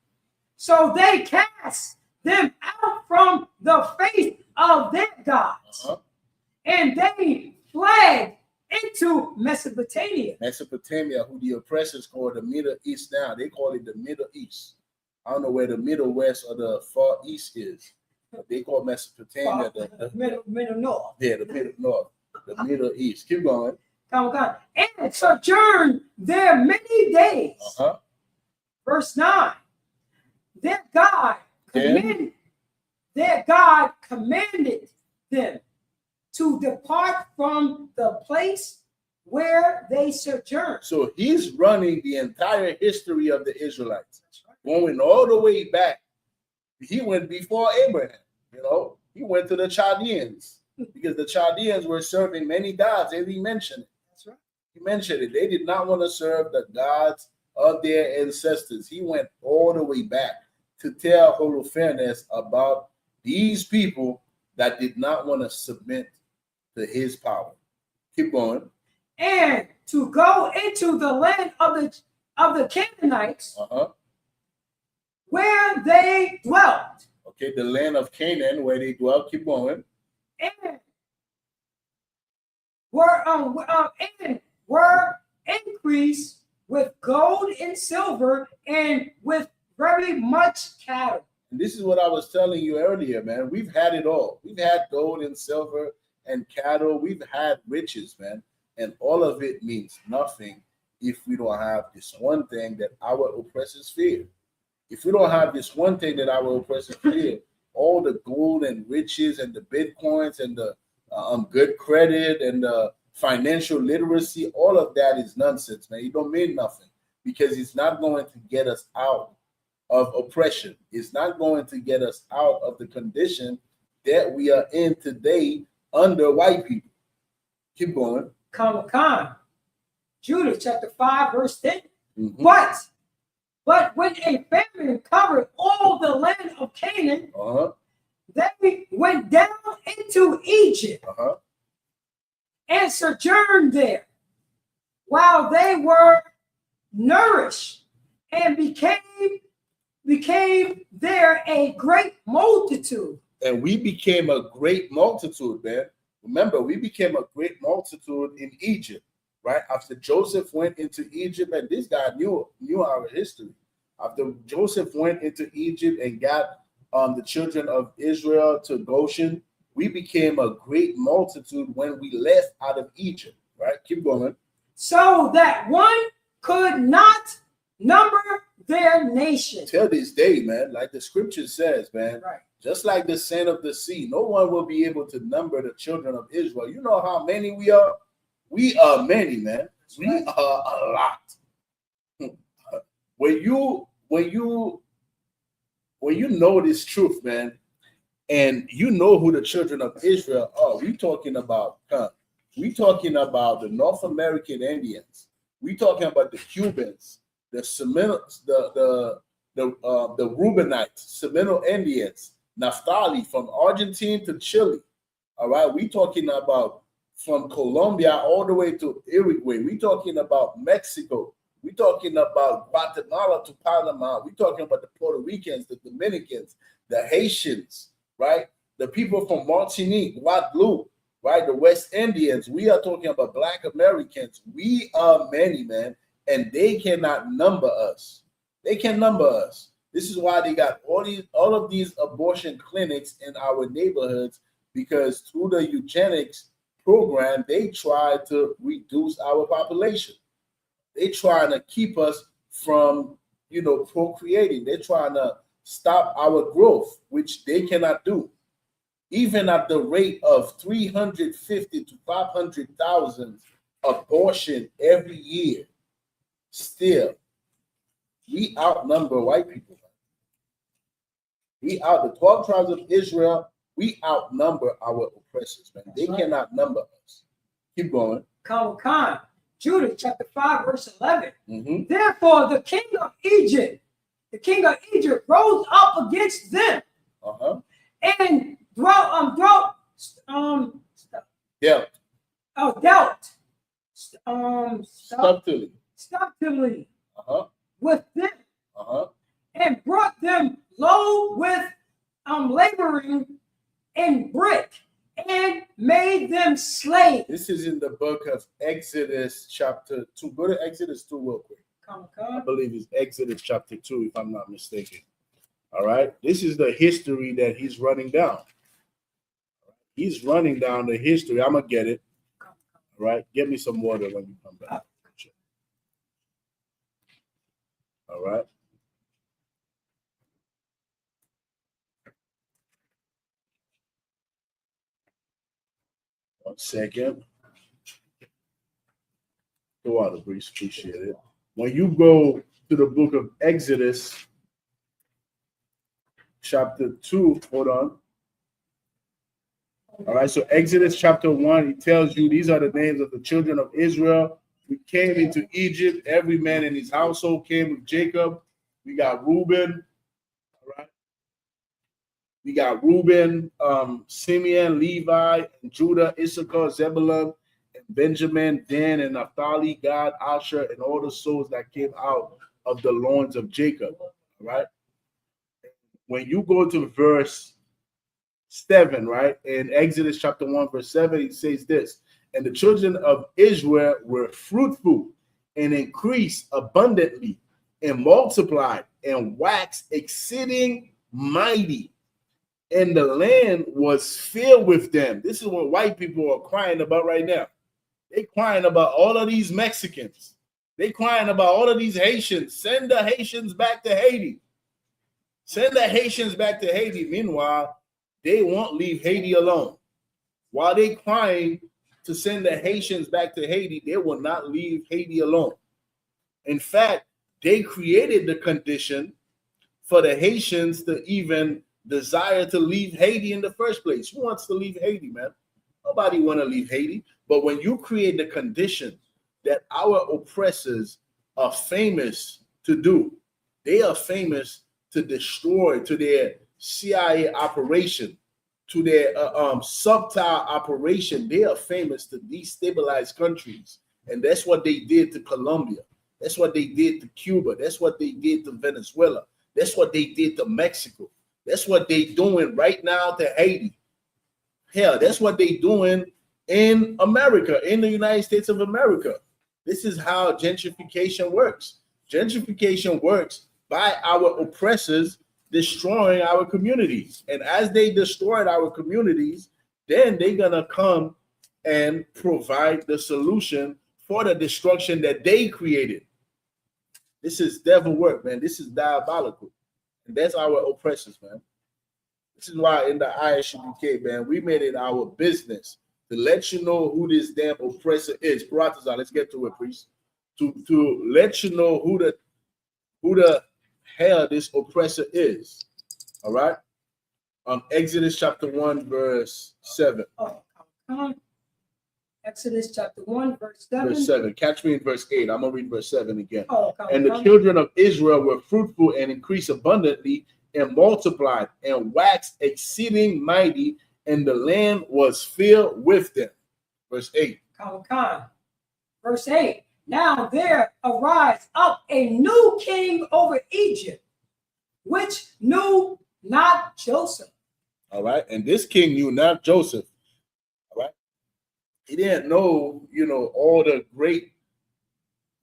So they cast them out from the face of their gods, and they fled into Mesopotamia. Mesopotamia, who the oppressors call the Middle East now. They call it the Middle East. I don't know where the Middle West or the Far East is. But they call Mesopotamia the middle north. Yeah, the Middle North, the Middle East. Keep going. And sojourned there many days. Verse 9. Their God commanded them to depart from the place where they sojourned. So he's running the entire history of the Israelites, going all the way back. He went before Abraham. You know, he went to the Chaldeans because the Chaldeans were serving many gods, and he mentioned it. That's right. He mentioned it. They did not want to serve the gods of their ancestors. He went all the way back to tell Holofernes about these people that did not want to submit to his power. Keep going. and to go into the land of the Canaanites, where they dwelt. Okay, the land of Canaan where they dwelt. Keep going. And were increased with gold and silver and with very much cattle. And this is what I was telling you earlier, man. We've had it all. We've had gold and silver and cattle. We've had riches, man. And all of it means nothing if we don't have this one thing that our oppressors fear. If we don't have this one thing that our oppressors fear, all the gold and riches and the bitcoins and the good credit and the financial literacy, all of that is nonsense, man. It don't mean nothing because it's not going to get us out of oppression. It's not going to get us out of the condition that we are in today under white people. Keep going. Judah chapter 5 verse 10. But when a famine covered all the land of Canaan, they went down into Egypt and sojourned there, while they were nourished and became there a great multitude. And we became a great multitude, man. Remember, we became a great multitude in Egypt, right? After Joseph went into Egypt, and this guy knew our history. After Joseph went into Egypt and got the children of Israel to Goshen, we became a great multitude when we left out of Egypt, right? Keep going. So that one could not number their nation. Till this day, man, like the scripture says, man, right. Just like the sand of the sea, no one will be able to number the children of Israel. You know how many we are? We are many, man. That's we right. Are a lot. When you know this truth, man, and you know who the children of Israel are, we talking about the North American Indians. We talking about the Cubans, the Seminoles, the Reubenites, Seminole Indians, Naphtali from Argentina to Chile. All right, we talking about from Colombia all the way to Uruguay. We talking about Mexico. We talking about Guatemala to Panama. We talking about the Puerto Ricans, the Dominicans, the Haitians, right? The people from Martinique, Guadeloupe, right? The West Indians. We are talking about Black Americans. We are many, man, and they cannot number us. They can number us. This is why they got all of these abortion clinics in our neighborhoods, because through the eugenics program, they try to reduce our population. They trying to keep us from, procreating. They're trying to stop our growth, which they cannot do. Even at the rate of 350 to 500,000 abortion every year, still, we outnumber white people. The 12 tribes of Israel, we outnumber our oppressors, man. They cannot number us. Keep going. Judah chapter 5 verse 11. Therefore the king of Egypt rose up against them and dealt subtly with them and brought them low with laboring in brick and made them slaves. This is in the book of Exodus chapter 2. Go to Exodus 2 real quick. I believe it's Exodus chapter 2, if I'm not mistaken. All right. This is the history that he's running down. He's running down the history. I'm going to get it. All right. Get me some water when you come back. All right. One second. Go out, Breeze. Appreciate it. When you go to the book of Exodus, chapter 2, hold on. All right, so Exodus chapter 1, it tells you these are the names of the children of Israel. We came into Egypt. Every man in his household came with Jacob. We got Reuben. All right. We got Reuben, Simeon, Levi, and Judah, Issachar, Zebulun, and Benjamin, Dan, and Naphtali, Gad, Asher, and all the souls that came out of the loins of Jacob. All right. When you go to verse 7, right, in Exodus chapter 1, verse 7, it says this: and the children of Israel were fruitful and increased abundantly and multiplied and waxed exceeding mighty, and the land was filled with them. This is what white people are crying about right now. They crying about all of these Mexicans. They crying about all of these Haitians. Send the Haitians back to Haiti. Send the Haitians back to Haiti. Meanwhile, they won't leave Haiti alone. While they crying to send the Haitians back to Haiti, they will not leave Haiti alone. In fact, they created the condition for the Haitians to even desire to leave Haiti in the first place. Who wants to leave Haiti, man? Nobody want to leave Haiti. But when you create the condition that our oppressors are famous to do, they are famous to destroy, to their CIA operation, to their subtle operation. They are famous to destabilize countries. And that's what they did to Colombia. That's what they did to Cuba. That's what they did to Venezuela. That's what they did to Mexico. That's what they doing right now to Haiti. Hell, that's what they doing in America, in the United States of America. This is how gentrification works. Gentrification works by our oppressors destroying our communities. And as they destroyed our communities, then they're going to come and provide the solution for the destruction that they created. This is devil work, man. This is diabolical. And that's our oppressors, man. This is why in the ISUPK, man, we made it our business to let you know who this damn oppressor is. Paratazar, let's get to it, priest. To let you know who the hell this oppressor is. All right? Exodus chapter 1, verse 7. Oh, come on. Exodus chapter 1, verse 7. Verse 7. Catch me in verse 8. I'm going to read verse 7 again. Oh, and the children of Israel were fruitful and increased abundantly and multiplied and waxed exceeding mighty, and the land was filled with them. Verse 8. Verse 8. Now there arise up a new king over Egypt, which knew not Joseph. All right. And this king knew not Joseph. All right. He didn't know, all the great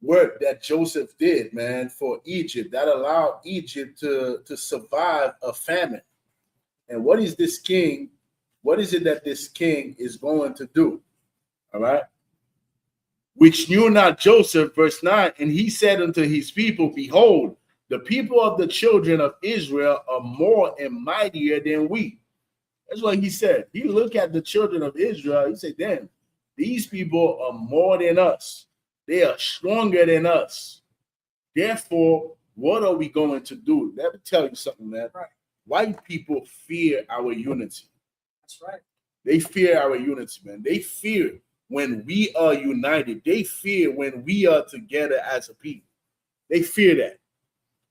work that Joseph did, man, for Egypt that allowed Egypt to survive a famine. And what is this king? What is it that this king is going to do? All right. Which knew not Joseph, verse 9, and he said unto his people, behold, the people of the children of Israel are more and mightier than we. That's what he said. He looked at the children of Israel. He said, damn, these people are more than us. They are stronger than us. Therefore, what are we going to do? Let me tell you something, man. Right. White people fear our unity. That's right. They fear our unity, man. They fear when we are united. They fear when we are together as a people. They fear that.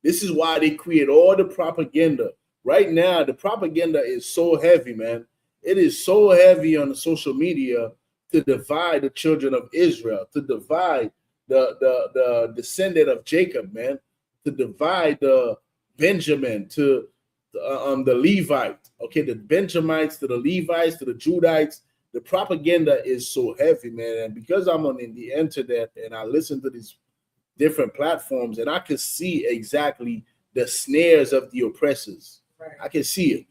This is why they create all the propaganda. Right now, the propaganda is so heavy, man. It is so heavy on the social media to divide the children of Israel, to divide the descendant of Jacob, man, to divide the Benjamin, to the Levite, okay, the Benjamites, to the Levites, to the Judites. The propaganda is so heavy, man. And because I'm on the internet and I listen to these different platforms, and I can see exactly the snares of the oppressors. Right. I can see it.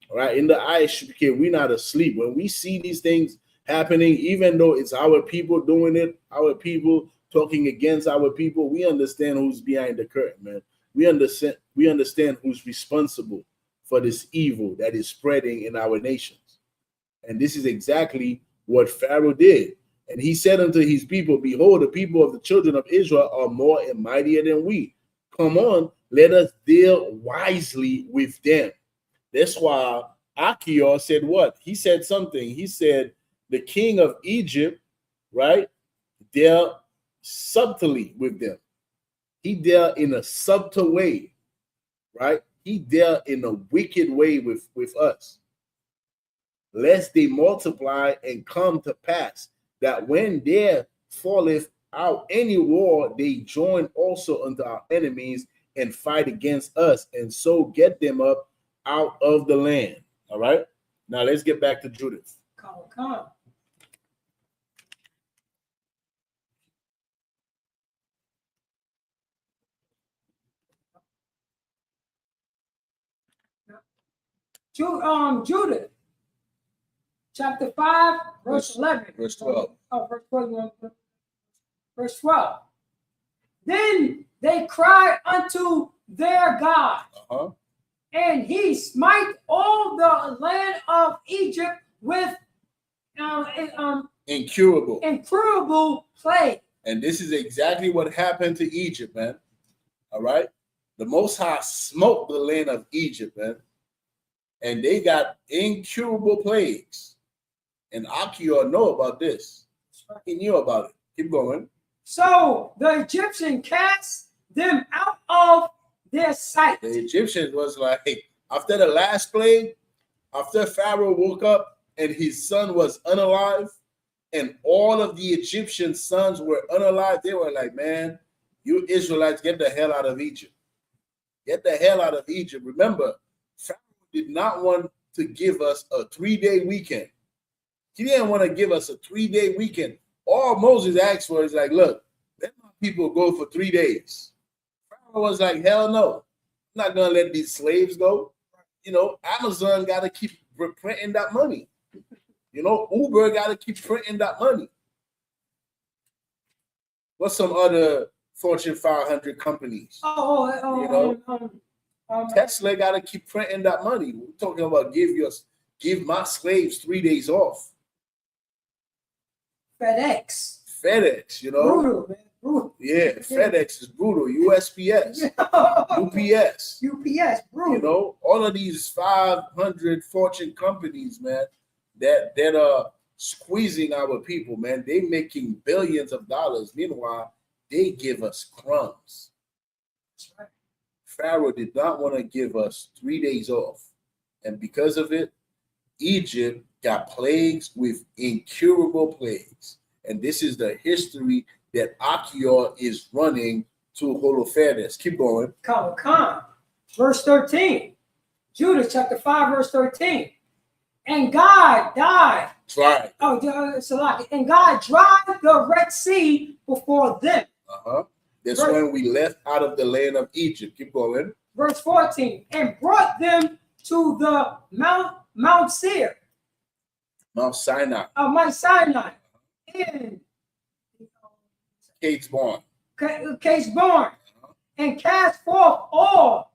All right. In the ISUPK, we're not asleep. When we see these things happening, even though it's our people doing it, our people talking against our people, we understand who's behind the curtain, man. We understand who's responsible for this evil that is spreading in our nations. And this is exactly what Pharaoh did. And he said unto his people, behold, the people of the children of Israel are more and mightier than we. Come on, let us deal wisely with them. That's why Achior said what? He said something. He said, the king of Egypt, right, dealt subtly with them. He dealt in a subtle way, right? He dealt in a wicked way with us. Lest they multiply and come to pass that when there falleth out any war, they join also unto our enemies and fight against us, and so get them up out of the land. All right. Now let's get back to Judith. Come. Judith, chapter 5, verse 11. Verse 12. Oh, verse 12. Verse 12. Then they cried unto their God, and he smite all the land of Egypt with incurable plague. And this is exactly what happened to Egypt, man. All right. The Most High smote the land of Egypt, man. And they got incurable plagues. And Achior know about this. He knew about it. Keep going. So the Egyptian cast them out of their sight. The Egyptians was like, after the last plague, after Pharaoh woke up and his son was unalive, and all of the Egyptian sons were unalive, they were like, man, you Israelites, get the hell out of Egypt. Get the hell out of Egypt. Remember, Pharaoh did not want to give us a 3-day weekend. He didn't want to give us a 3-day weekend. All Moses asked for is like, look, let my people go for 3 days. Pharaoh was like, hell no. I'm not going to let these slaves go. You know, Amazon got to keep printing that money. You know, Uber got to keep printing that money. What's some other Fortune 500 companies? Tesla got to keep printing that money. We're talking about give my slaves 3 days off. FedEx, you know. Brutal, man. Brutal. Yeah, FedEx is brutal. USPS, UPS, brutal. You know, all of these 500 Fortune companies, man, that are squeezing our people, man. They making billions of dollars. Meanwhile, they give us crumbs. That's right. Pharaoh did not want to give us 3 days off. And because of it, Egypt got plagues with incurable plagues. And this is the history that Achior is running to Holofernes. Keep going. Come. Verse 13. Judah chapter 5, verse 13. And God died. Right. And God dried the Red Sea before them. That's when we left out of the land of Egypt. Keep going. Verse 14. And brought them to the Mount Seir. Mount Sinai. Mount Sinai. In Case born. And cast forth all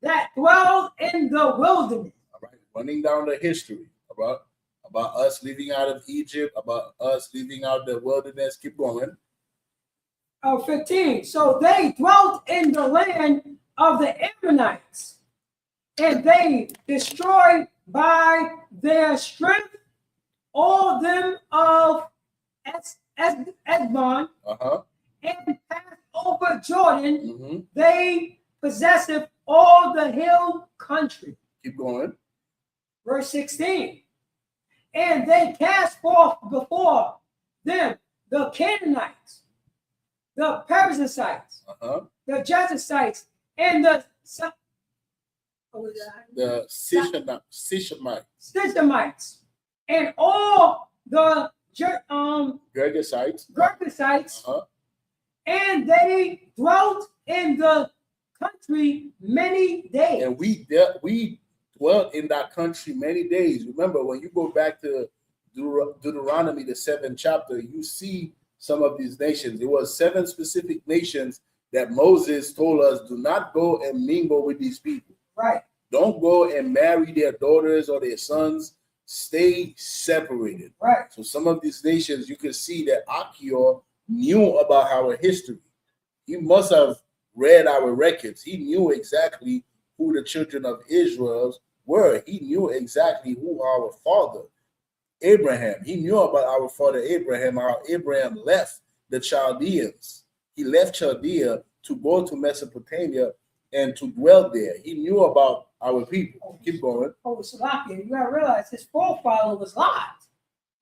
that dwelled in the wilderness. All right. Running down the history about us leaving out of Egypt, about us leaving out the wilderness. Keep going. 15. So they dwelt in the land of the Ammonites, and they destroyed by their strength all them of Esbon, and passed over Jordan. They possessed all the hill country. Keep going. Verse 16. And they cast forth before them the Canaanites, the Perizzites, the Jebusites, and the Shishamites, and all the Gergesites, and they dwelt in the country many days. And we dwelt in that country many days. Remember, when you go back to Deuteronomy, the 7th chapter, you see some of these nations. It was 7 specific nations that Moses told us, do not go and mingle with these people. Right. Don't go and marry their daughters or their sons. Stay separated. Right. So some of these nations, you can see that Achior knew about our history. He must have read our records. He knew exactly who the children of Israel were. He knew exactly who our father, Abraham. He knew about our father Abraham, how Abraham left the Chaldeans. He left Chaldea to go to Mesopotamia and to dwell there. He knew about our people. Keep going. Salaki, you gotta realize his forefather was Lot.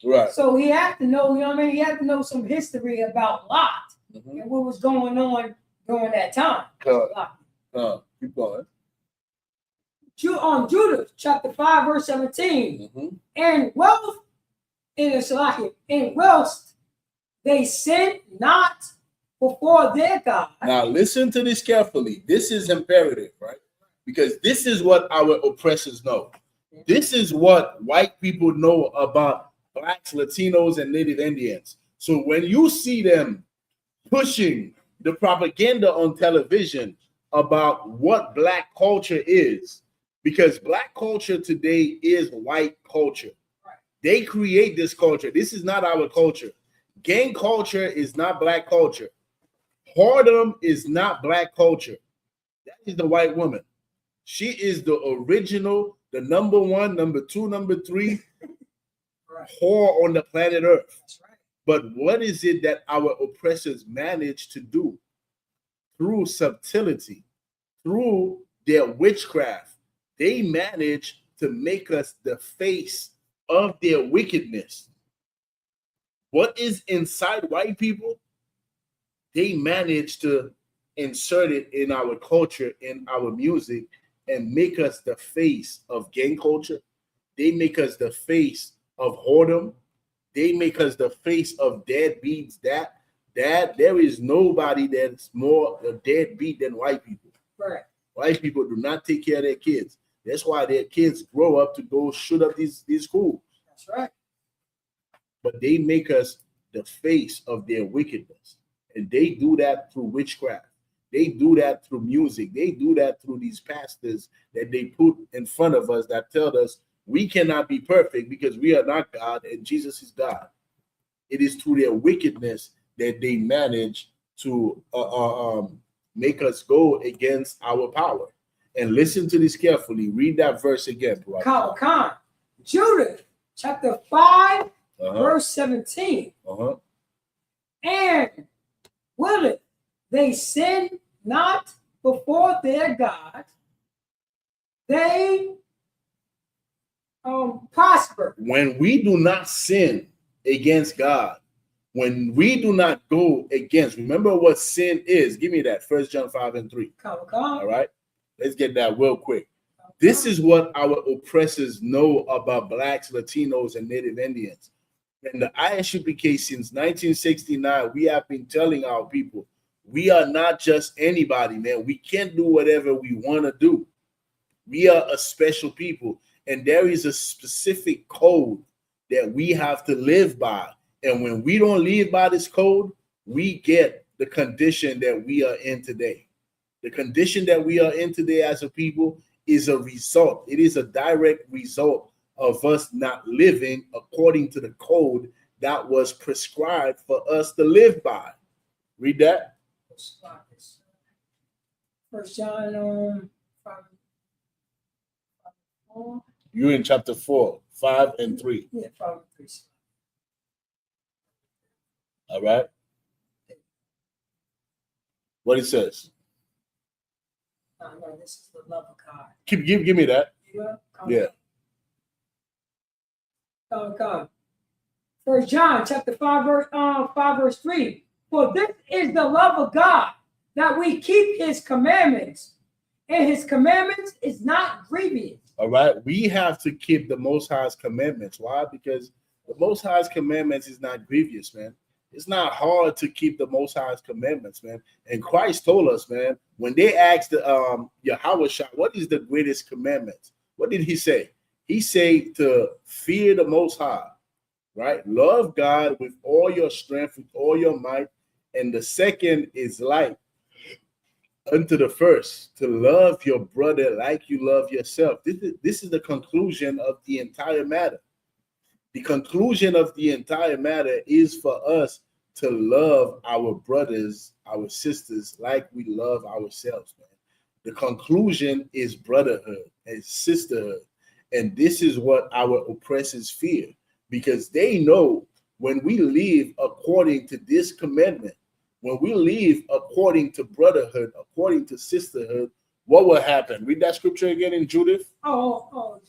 Right. So he had to know, you know what I mean? He had to know some history about Lot and what was going on during that time. Keep going. Judah, chapter 5, verse 17. And wealth in wealth they sin not before their God. Now listen to this carefully. This is imperative, right? Because this is what our oppressors know. This is what white people know about blacks, Latinos, and Native Indians. So when you see them pushing the propaganda on television about what black culture is, because black culture today is white culture. They create this culture. This is not our culture. Gang culture is not black culture. HARLEM is not black culture. That is the white woman. She is the original, the number one, number two, number three whore on the planet Earth. That's right. But what is it that our oppressors manage to do? Through subtlety, through their witchcraft, they manage to make us the face of their wickedness. What is inside white people? They manage to insert it in our culture, in our music, and make us the face of gang culture. They make us the face of whoredom. They make us the face of deadbeats. That there is nobody that's more a deadbeat than white people. Right. White people do not take care of their kids. That's why their kids grow up to go shoot up these schools. That's right. But they make us the face of their wickedness. And they do that through witchcraft. They do that through music. They do that through these pastors that they put in front of us that tell us we cannot be perfect because we are not God and Jesus is God. It is through their wickedness that they manage to make us go against our power. And listen to this carefully. Read that verse again. Khan. Judah, chapter 5, verse 17. And will it they sin not before their God, they prosper. When we do not sin against God, when we do not go against, remember what sin is. Give me that. 1 John 5 and 3. All right. Let's get that real quick. This is what our oppressors know about blacks, Latinos, and Native Indians. In the ISUPK since 1969, we have been telling our people, we are not just anybody, man. We can't do whatever we want to do. We are a special people, and there is a specific code that we have to live by. And when we don't live by this code, we get the condition that we are in today. The condition that we are in today as a people is a result. It is a direct result of us not living according to the code that was prescribed for us to live by. Read that. 1 John 5. You're in chapter 4, 5 and 3. Yeah, 5 and 3. All right. What it says. No, this is the love of God. Give me that. Yeah. God. 1 John chapter 5, verse 3. For this is the love of God, that we keep his commandments, and his commandments is not grievous. All right. We have to keep the Most High's commandments. Why? Because the Most High's commandments is not grievous, man. It's not hard to keep the Most High's commandments, man. And Christ told us, man, when they asked Yahweh, what is the greatest commandment? What did he say? He said to fear the Most High, right? Love God with all your strength, with all your might. And the second is like unto the first, to love your brother like you love yourself. This is the conclusion of the entire matter. The conclusion of the entire matter is for us to love our brothers, our sisters, like we love ourselves, man. The conclusion is brotherhood and sisterhood. And this is what our oppressors fear, because they know when we live according to this commandment, when we live according to brotherhood, according to sisterhood, what will happen? Read that scripture again in Judith. Come on.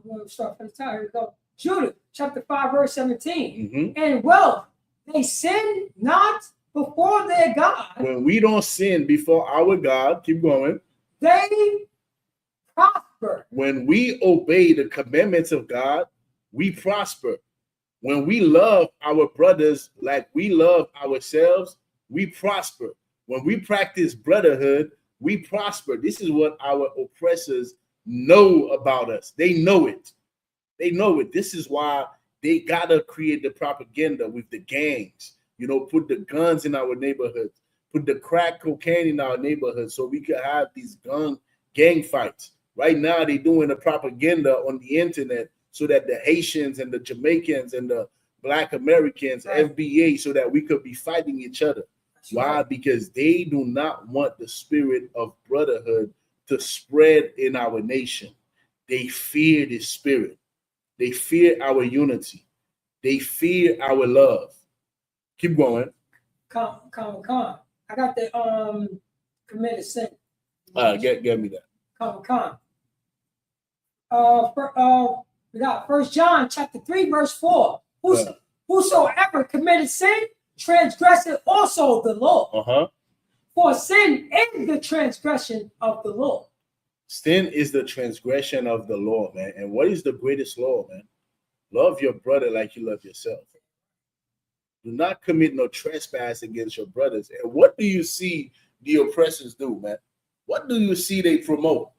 going to start from the top. Here we go. Judah, chapter 5, verse 17. And wealth, they sin not before their God. When we don't sin before our God, keep going. They prosper. When we obey the commandments of God, we prosper. When we love our brothers like we love ourselves, we prosper. When we practice brotherhood, we prosper. This is what our oppressors know about us. They know it. They know it. This is why they gotta create the propaganda with the gangs. You know, put the guns in our neighborhoods, put the crack cocaine in our neighborhoods, so we could have these gang fights. Right now, they're doing the propaganda on the internet so that the Haitians and the Jamaicans and the Black Americans, FBA, so that we could be fighting each other. Why? Because they do not want the spirit of brotherhood to spread in our nation. They fear this spirit. They fear our unity. They fear our love. Keep going. Come. I got the committed sin. Get me that. Come. We got 1 John chapter 3, verse 4. Whosoever committed sin transgresseth also the law. For sin is the transgression of the law. Sin is the transgression of the law, man. And what is the greatest law, man? Love your brother like you love yourself. Do not commit no trespass against your brothers. And what do you see the oppressors do, man? What do you see they promote?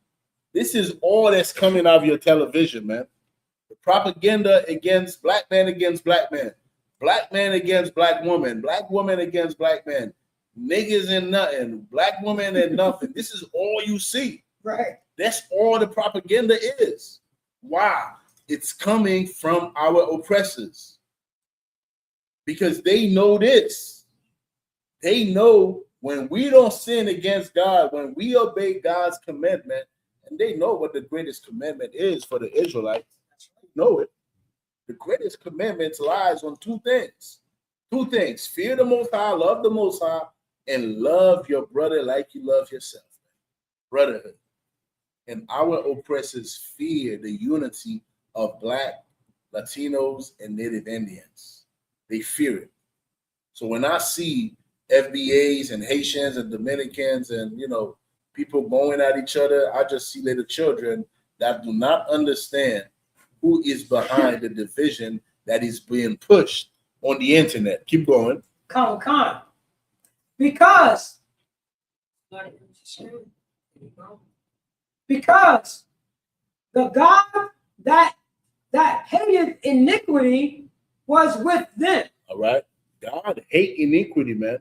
This is all that's coming out of your television, man. The propaganda against black man, black man against black woman against black man, niggas and nothing, black woman and nothing. This is all you see. Right. That's all the propaganda is. Why? It's coming from our oppressors. Because they know this. They know when we don't sin against God, when we obey God's commandment, and they know what the greatest commandment is for the Israelites. They know it. The greatest commandment lies on two things. Two things. Fear the Most High, love the Most High, and love your brother like you love yourself. Brotherhood. And our oppressors fear the unity of Black, Latinos, and Native Indians. They fear it. So when I see FBAs and Haitians and Dominicans and, people going at each other, I just see little children that do not understand who is behind the division that is being pushed on the internet. Keep going. Come. Because the God that hated iniquity was with them. All right. God hate iniquity, man.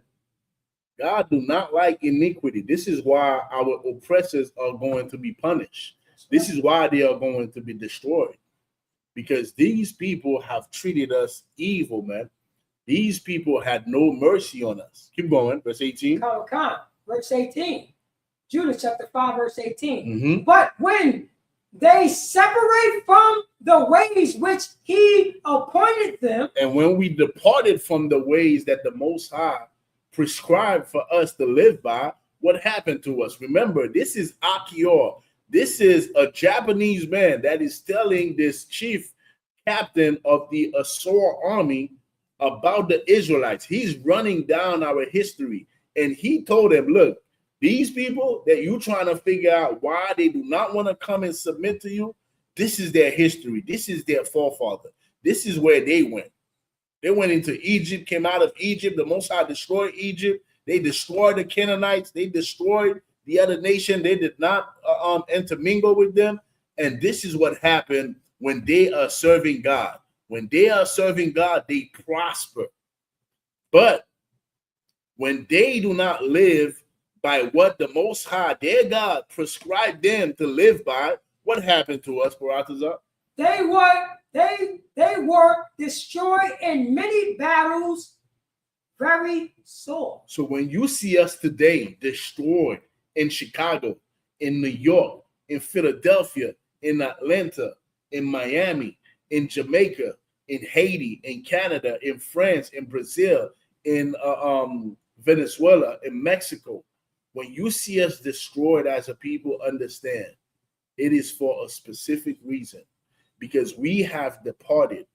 God do not like iniquity. This is why our oppressors are going to be punished. This is why they are going to be destroyed. Because these people have treated us evil, man. These people had no mercy on us. Keep going. Verse 18. Come. Verse 18. Judah chapter 5, verse 18. But when they separate from the ways which he appointed them. And when we departed from the ways that the Most High prescribed for us to live by, what happened to us? Remember, this is Achior. This is a Japanese man that is telling this chief captain of the Assur army about the Israelites. He's running down our history. And he told them, look, these people that you're trying to figure out why they do not want to come and submit to you, this is their history. This is their forefather. This is where they went. They went into Egypt, came out of Egypt. The Most High destroyed Egypt. They destroyed the Canaanites. They destroyed the other nation. They did not intermingle with them. And this is what happened when they are serving God. When they are serving God, they prosper. But when they do not live by what the Most High, their God, prescribed them to live by, what happened to us, Baratazar? They were destroyed in many battles, very sore. So when you see us today destroyed in Chicago, in New York, in Philadelphia, in Atlanta, in Miami, in Jamaica, in Haiti, in Canada, in France, in Brazil, in Venezuela, in Mexico, when you see us destroyed as a people, understand it is for a specific reason. because we have departed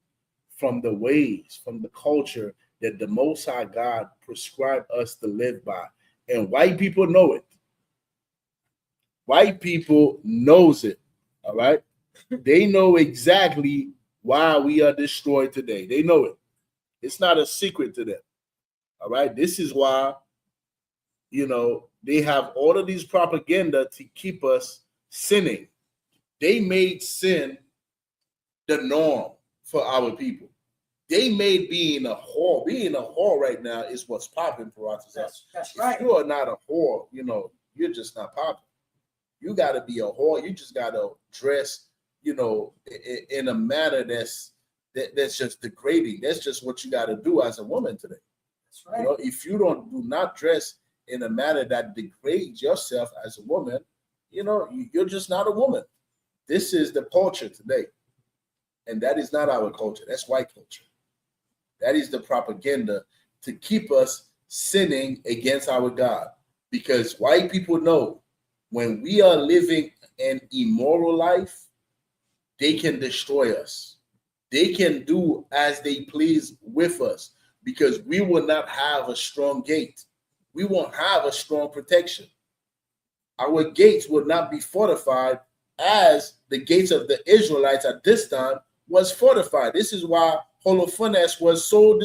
from the ways, from the culture that the Most High God prescribed us to live by. And white people know it. White people knows it, all right? They know exactly why we are destroyed today. They know it. It's not a secret to them, all right? This is why, they have all of these propaganda to keep us sinning. They made sin the norm for our people. They made being a whore. Being a whore right now is what's popping for us. That's right. If you are not a whore, you're just not popping. You got to be a whore. You just got to dress, in a manner that's just degrading. That's just what you got to do as a woman today. That's right. If you do not dress in a manner that degrades yourself as a woman, you're just not a woman. This is the culture today. And that is not our culture. That's white culture. That is the propaganda to keep us sinning against our God. Because white people know when we are living an immoral life, they can destroy us. They can do as they please with us because we will not have a strong gate. We won't have a strong protection. Our gates will not be fortified as the gates of the Israelites at this time was fortified. This is why Holofernes was so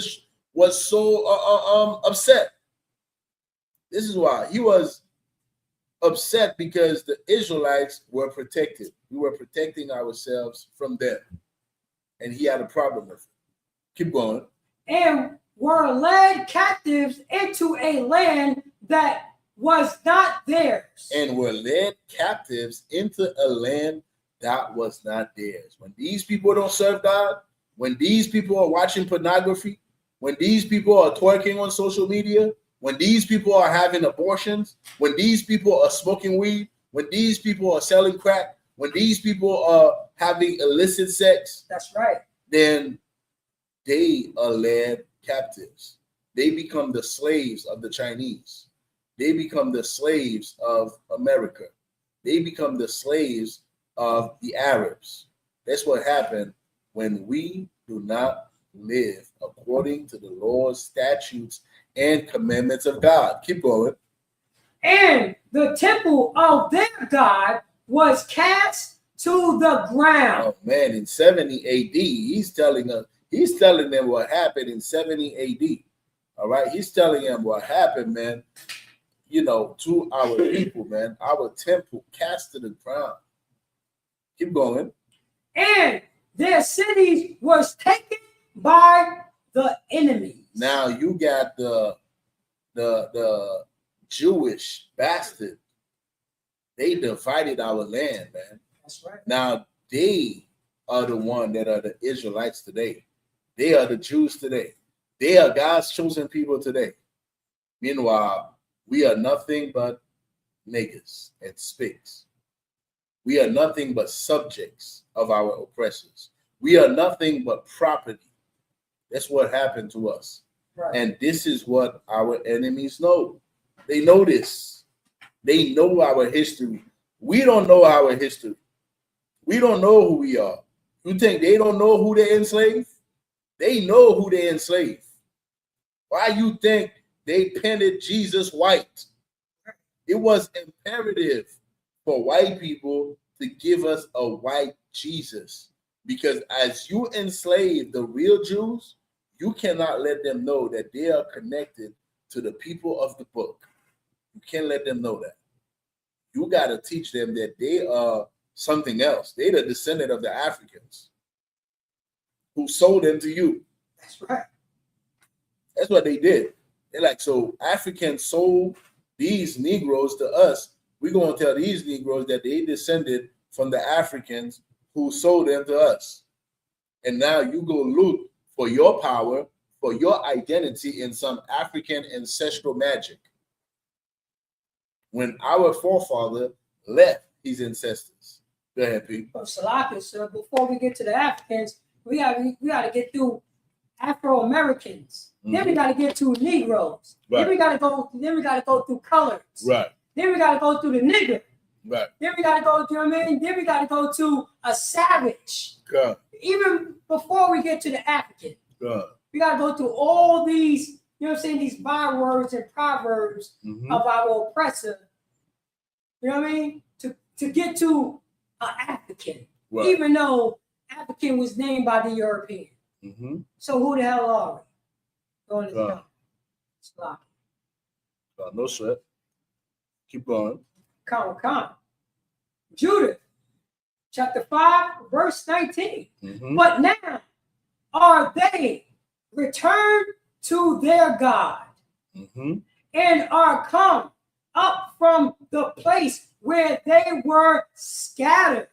upset. This is why he was upset, because the Israelites were protected. We were protecting ourselves from them, and he had a problem with it. Keep going. And were led captives into a land that was not theirs. And were led captives into a land that was not theirs. When these people don't serve God, when these people are watching pornography, when these people are twerking on social media, when these people are having abortions, when these people are smoking weed, when these people are selling crack, when these people are having illicit sex, that's right, then they are led captives. They become the slaves of the Chinese. They become the slaves of America. They become the slaves of the Arabs. That's what happened when we do not live according to the laws, statutes, and commandments of God. Keep going. And the temple of their God was cast to the ground. Oh man, in 70 AD, he's telling them what happened in 70 AD. All right, he's telling them what happened, man. To our people, man. Our temple cast to the ground. Keep going. And their cities was taken by the enemy. Now you got the Jewish bastard. They divided our land, man. That's right. Now they are the one that are the Israelites today. They are the Jews today. They are God's chosen people today. Meanwhile, we are nothing but niggas and spics. We are nothing but subjects of our oppressors. We are nothing but property. That's what happened to us. Right. And this is what our enemies know. They know this. They know our history. We don't know our history. We don't know who we are. You think they don't know who they enslave? They know who they enslave. Why you think they painted Jesus white? It was imperative for white people to give us a white Jesus, because as you enslave the real Jews, you cannot let them know that they are connected to the people of the book. You can't let them know that. You got to teach them that they are something else. They're the descendant of the Africans who sold them to you. That's right. That's what they did. They're like, so Africans sold these Negroes to us. We're going to tell these Negroes that they descended from the Africans who sold them to us. And now you go look for your power, for your identity in some African ancestral magic. When our forefather left his ancestors. Go ahead, Pete. Well, Salaka, so before we get to the Africans, we got to get through Afro-Americans. Mm-hmm. Then we got to get to Negroes. Right. Then we got to go through colors. Right. Then we got to go through the nigger. Right. Then we got to go, you know what I mean? Then we got to go to a savage. God. Even before we get to the African. God. We got to go through all these, you know what I'm saying, these bywords and proverbs of our oppressor. You know what I mean? To get to an African. Right. Even though African was named by the European. So who the hell are we? Going to the no sweat. Keep going. Come. Judah, chapter 5, verse 19. But now are they returned to their God and are come up from the place where they were scattered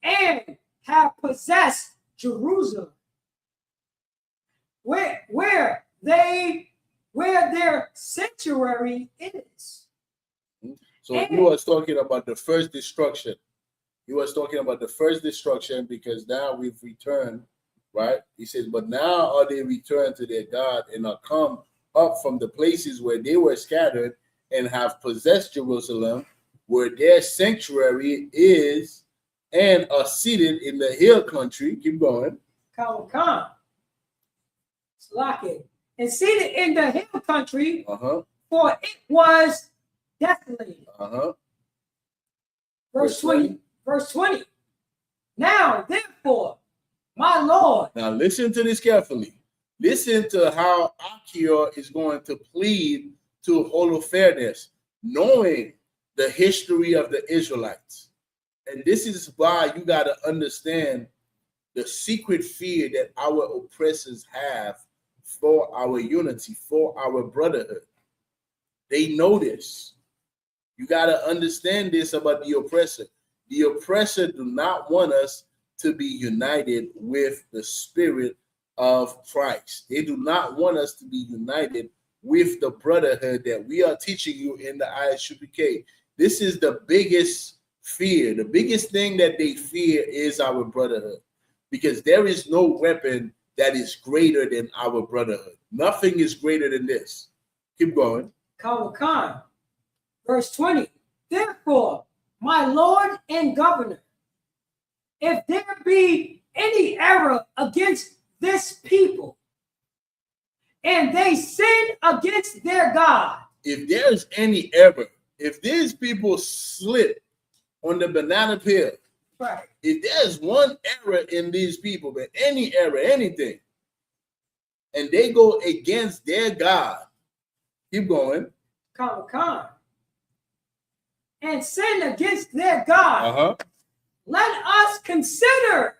and have possessed Jerusalem, where their sanctuary is. So he was talking about the first destruction. He was talking about the first destruction because now we've returned, right? He says, but now are they returned to their God and are come up from the places where they were scattered and have possessed Jerusalem, where their sanctuary is, and are seated in the hill country. Keep going. Come. Slack it. And seated in the hill country, for it was desolated. Verse 20. Now, therefore, my Lord. Now, listen to this carefully. Listen to how Achior is going to plead to Holofernes, knowing the history of the Israelites. And this is why you got to understand the secret fear that our oppressors have for our unity, for our brotherhood. They know this. You got to understand this about the oppressor. The oppressor do not want us to be united with the spirit of Christ. They do not want us to be united with the brotherhood that we are teaching you in the ISUPK. This is the biggest fear. The biggest thing that they fear is our brotherhood, because there is no weapon that is greater than our brotherhood. Nothing is greater than this. Keep going. Khan. Verse 20. Therefore, my Lord and Governor, if there be any error against this people, and they sin against their God. If there's any error, if these people slip on the banana peel, right? If there's one error in these people, but any error, anything, and they go against their God, keep going. Come. And sin against their God. Let us consider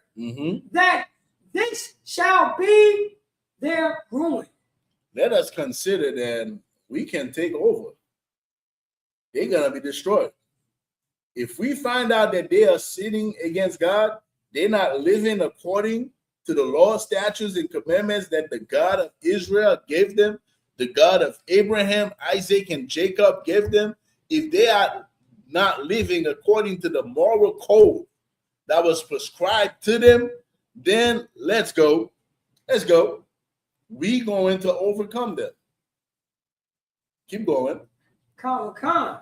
that this shall be their ruin. Let us consider that we can take over. They're going to be destroyed. If we find out that they are sinning against God, they're not living according to the law, statutes, and commandments that the God of Israel gave them, the God of Abraham, Isaac, and Jacob gave them, if they are not living according to the moral code that was prescribed to them, then let's go. We going to overcome them. Keep going. Come.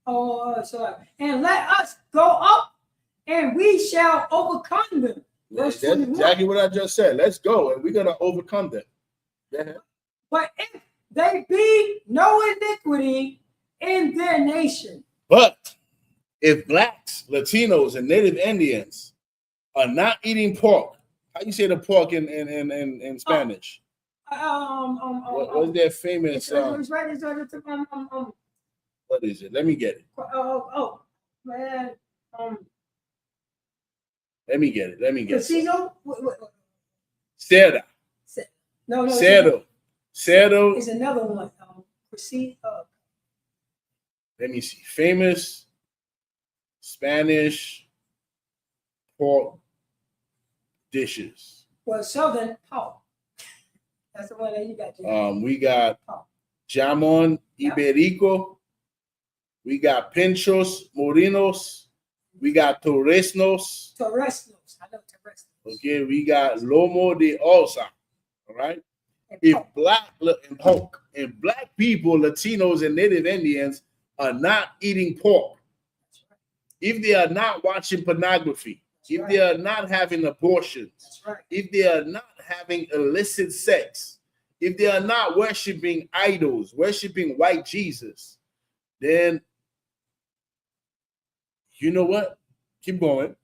Oh, sorry. And let us go up, and we shall overcome them. That's exactly what I just said. Let's go, and we're going to overcome them. Yeah. But if they be no iniquity in their nation. But if blacks, Latinos, and Native Indians are not eating pork, how you say the pork in Spanish? What's their famous? It's right. What is it? Let me get it. Man. Let me get it. Casino? Cerda. No. Cerdo. Is another one. Let me see. Famous Spanish pork dishes. Well, Southern pork. That's the one that you got. We got jamon iberico. We got pinchos morinos. We got torresnos. I know torresnos. Okay, we got lomo de osa. All right. If black people, Latinos, and Native Indians are not eating pork, if they are not watching pornography, if they are not having abortions, if they are not having illicit sex, if they are not worshiping idols, worshiping white Jesus, then you know what? Keep going.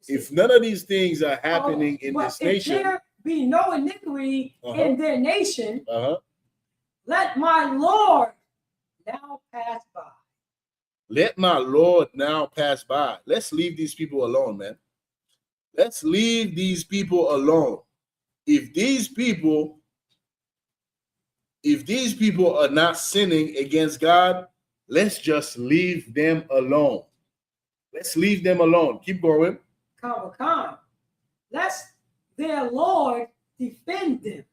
If none of these things are happening in this nation, if there be no iniquity in their nation, let my Lord now pass by. Let my Lord now pass by. Let's leave these people alone, man. Let's leave these people alone. If these people are not sinning against God, let's just leave them alone. Let's leave them alone. Keep going. Let's their Lord defend them.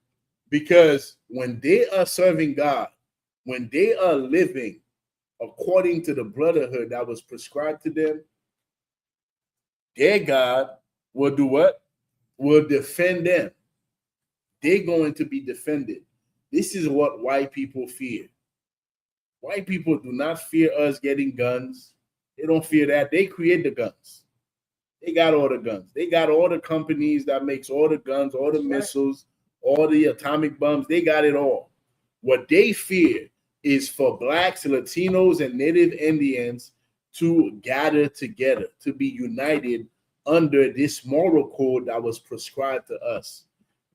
Because when they are serving God, when they are living according to the brotherhood that was prescribed to them, their God will do what? Will defend them. They're going to be defended. This is what white people fear. White people do not fear us getting guns. They don't fear that. They create the guns. They got all the guns. They got all the companies that makes all the guns, all the missiles, all the atomic bombs. They got it all. What they fear is for blacks, Latinos, and Native Indians to gather together, to be united under this moral code that was prescribed to us.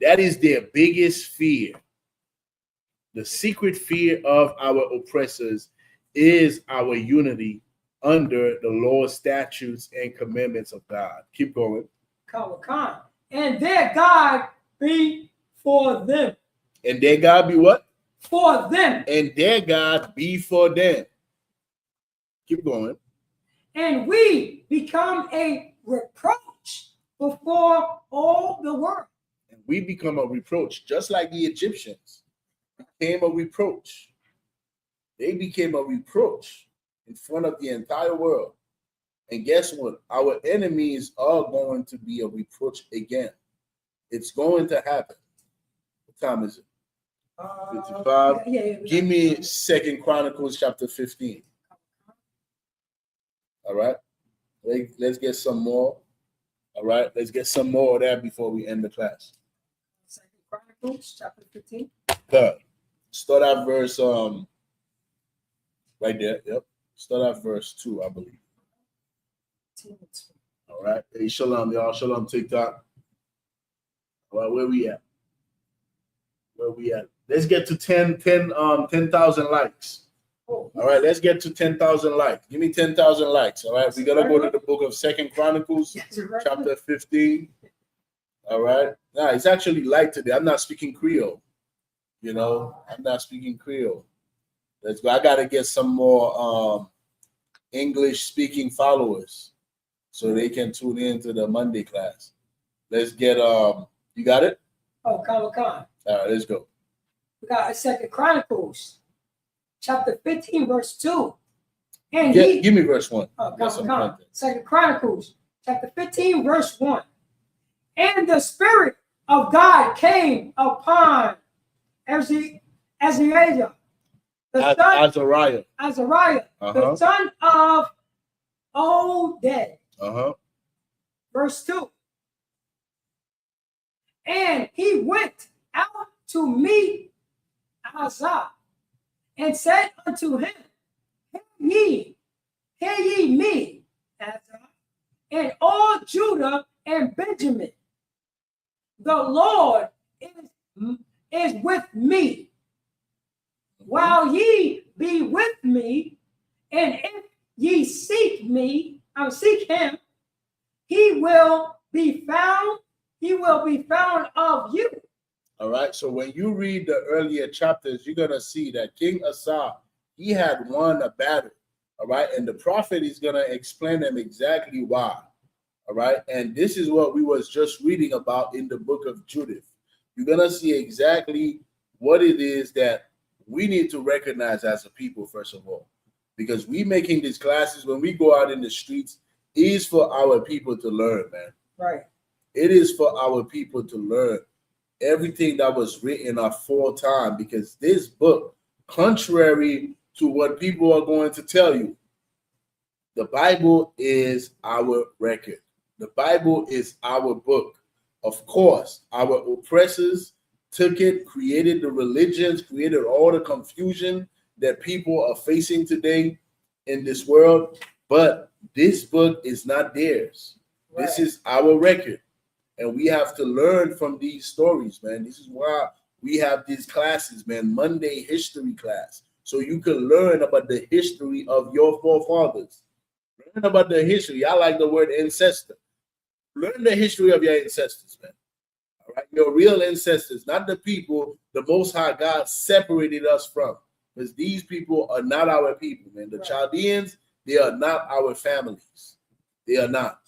That is their biggest fear. The secret fear of our oppressors is our unity under the laws, statutes, and commandments of God. Keep going. And their God be for them. And their God be what? For them. And their God be for them. Keep going. And we become a reproach before all the world. And we become a reproach, just like the Egyptians became a reproach. They became a reproach in front of the entire world. And guess what? Our enemies are going to be a reproach again. It's going to happen. What time is it? 55. Give me 2 Chronicles chapter 15. All right. Let's get some more. All right. Let's get some more of that before we end the class. 2 Chronicles chapter 15. Good. Start at verse right there. Yep. Start at verse 2, I believe. All right. Hey, shalom, y'all. Shalom, TikTok. All right, where we at? Where we at? Let's get to 10,000 likes. All right, let's get to 10,000 likes. Give me 10,000 likes. All right, we're gonna go to the book of 2 Chronicles, chapter 15. All right. Nah, it's actually light today. I'm not speaking Creole. You know, I'm not speaking Creole. Let's go. I gotta get some more English speaking followers so they can tune in to the Monday class. Let's get you got it? Khan. All right, let's go. We got 2 Chronicles chapter 15, verse 2. And give me verse 1. 2 Chronicles chapter 15, verse 1. And the Spirit of God came upon Azariah, the son of Oded. Verse 2. And he went out to meet Azar and said unto him, Hear ye me, Azar, and all Judah and Benjamin. The Lord is with me. While ye be with me, and if ye seek him, he will be found of you. All right. So when you read the earlier chapters, you're gonna see that King Asa, he had won a battle. All right, and the prophet is gonna explain them exactly why. All right, and this is what we was just reading about in the book of Judith. You're gonna see exactly what it is that we need to recognize as a people, first of all, because we making these classes when we go out in the streets is for our people to learn, man. Right. It is for our people to learn everything that was written aforetime, because this book contrary to what people are going to tell you. The Bible is our record. The Bible is our book. Of course, our oppressors took it, created the religions, created all the confusion that people are facing today in this world. But this book is not theirs. Right. This is our record. And we have to learn from these stories, man. This is why we have these classes, man. Monday history class. So you can learn about the history of your forefathers. Learn about the history. I like the word ancestor. Learn the history of your ancestors, man. All right, your real ancestors, not the people the Most High God separated us from. Because these people are not our people, man. The Chaldeans, they are not our families. They are not.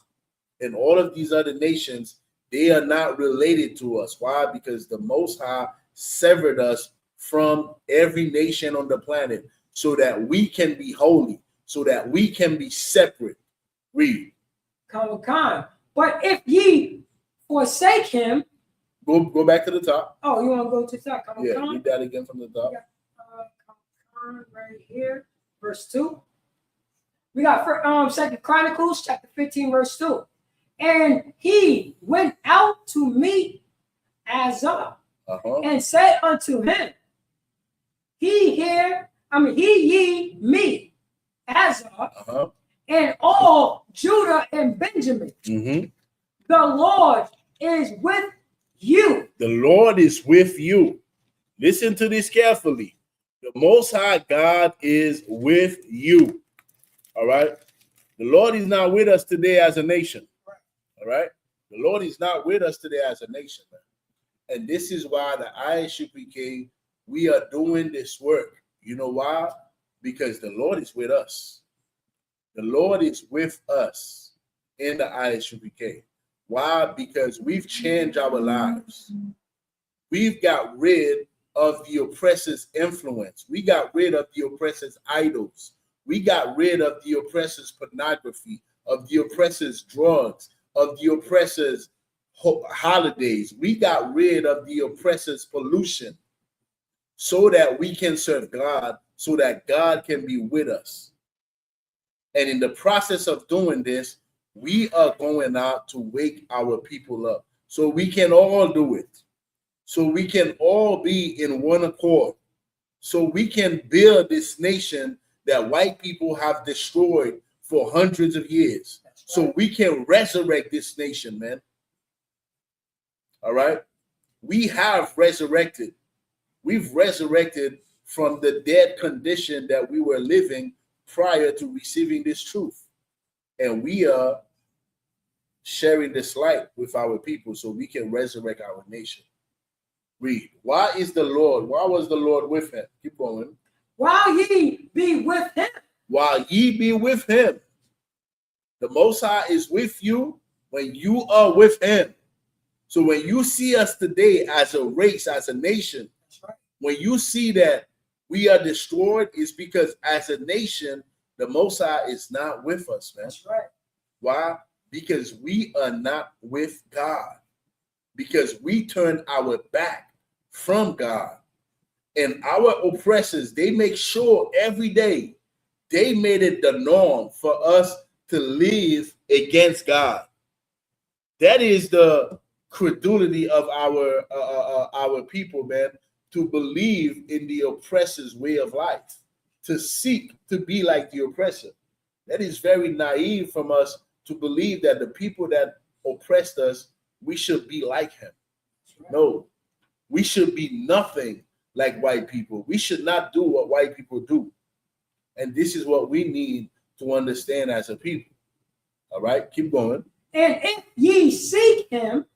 And all of these other nations, they are not related to us. Why? Because the Most High severed us from every nation on the planet so that we can be holy, so that we can be separate. Read. Come. But if ye forsake him. Go back to the top. Oh, you want to go to the top? Come yeah, read that again from the top. Right here, verse 2. We got 2 Chronicles chapter 15, verse 2. And he went out to meet Azar and said unto him, ye me, Azar, and all Judah and Benjamin. The Lord is with you. The Lord is with you. Listen to this carefully. The Most High God is with you. All right. The Lord is not with us today as a nation. All right. The Lord is not with us today as a nation, man. And this is why the ISUPK, we are doing this work. You know why? Because the Lord is with us. The Lord is with us in the ISUPK. Why? Because we've changed our lives. We've got rid of the oppressor's influence. We got rid of the oppressor's idols. We got rid of the oppressor's pornography, of the oppressor's drugs, of the oppressor's holidays. We got rid of the oppressor's pollution so that we can serve God, so that God can be with us. And in the process of doing this, we are going out to wake our people up so we can all do it. So we can all be in one accord. So we can build this nation that white people have destroyed for hundreds of years. Right. So we can resurrect this nation, man. All right? We have resurrected. We've resurrected from the dead condition that we were living prior to receiving this truth. And we are sharing this light with our people so we can resurrect our nation. Read. Why was the Lord with him? Keep going. While ye be with him. While ye be with him. The Most High is with you when you are with him. So when you see us today as a race, as a nation, right. When you see that we are destroyed, it's because as a nation, the Most High is not with us, man. That's right. Why? Because we are not with God. Because we turn our back from God. And our oppressors, they make sure every day they made it the norm for us to live against God. That is the credulity of our people, man, to believe in the oppressor's way of life, to seek to be like the oppressor. That is very naive from us to believe that the people that oppressed us, we should be like him. No, we should be nothing like white people. We should not do what white people do. And this is what we need to understand as a people. All right, keep going. And if ye seek him,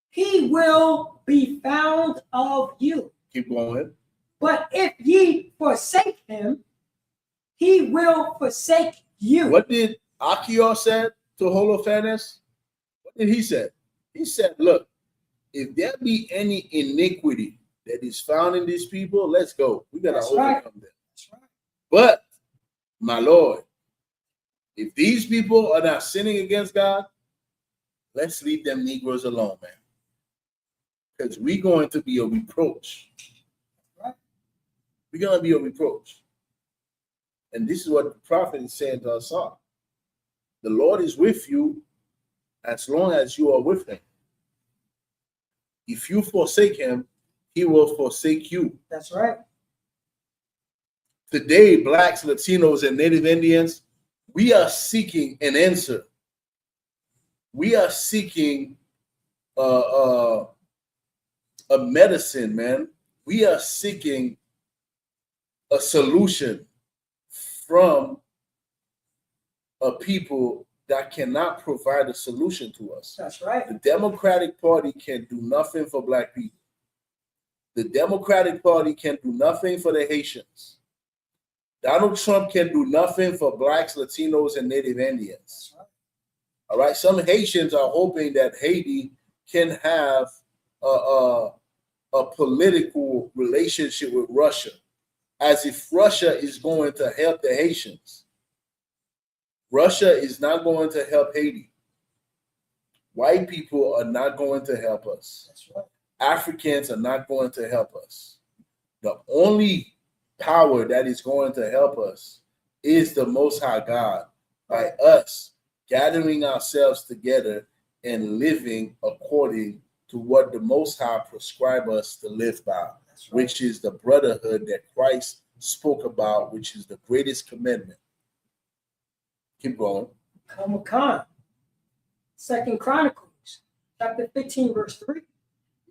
he will be found of you. Keep going. But if ye forsake him, he will forsake you. What did Achior said to Holofernes? What did he say? He said, look, if there be any iniquity that is found in these people, let's go. We got to overcome them. Right. But, my Lord, if these people are not sinning against God, let's leave them Negroes alone, man. Because we're going to be a reproach. Right. We're going to be a reproach. And this is what the prophet is saying to us all. The Lord is with you as long as you are with him. If you forsake him, he will forsake you. That's right. Today, blacks, Latinos, and Native Indians, we are seeking an answer. We are seeking a medicine, man. We are seeking a solution from a people that cannot provide a solution to us. That's right. The Democratic Party can do nothing for black people. The Democratic Party can do nothing for the Haitians. Donald Trump can do nothing for blacks, Latinos, and Native Indians. All right. Some Haitians are hoping that Haiti can have a political relationship with Russia, as if Russia is going to help the Haitians. Russia is not going to help Haiti. White people are not going to help us. That's right. Africans are not going to help us. The only power that is going to help us is the Most High God, by us gathering ourselves together and living according to what the Most High prescribed us to live by, right, which is the brotherhood that Christ spoke about, which is the greatest commandment. Keep going. Come on. 2 Chronicles, chapter 15, verse 3.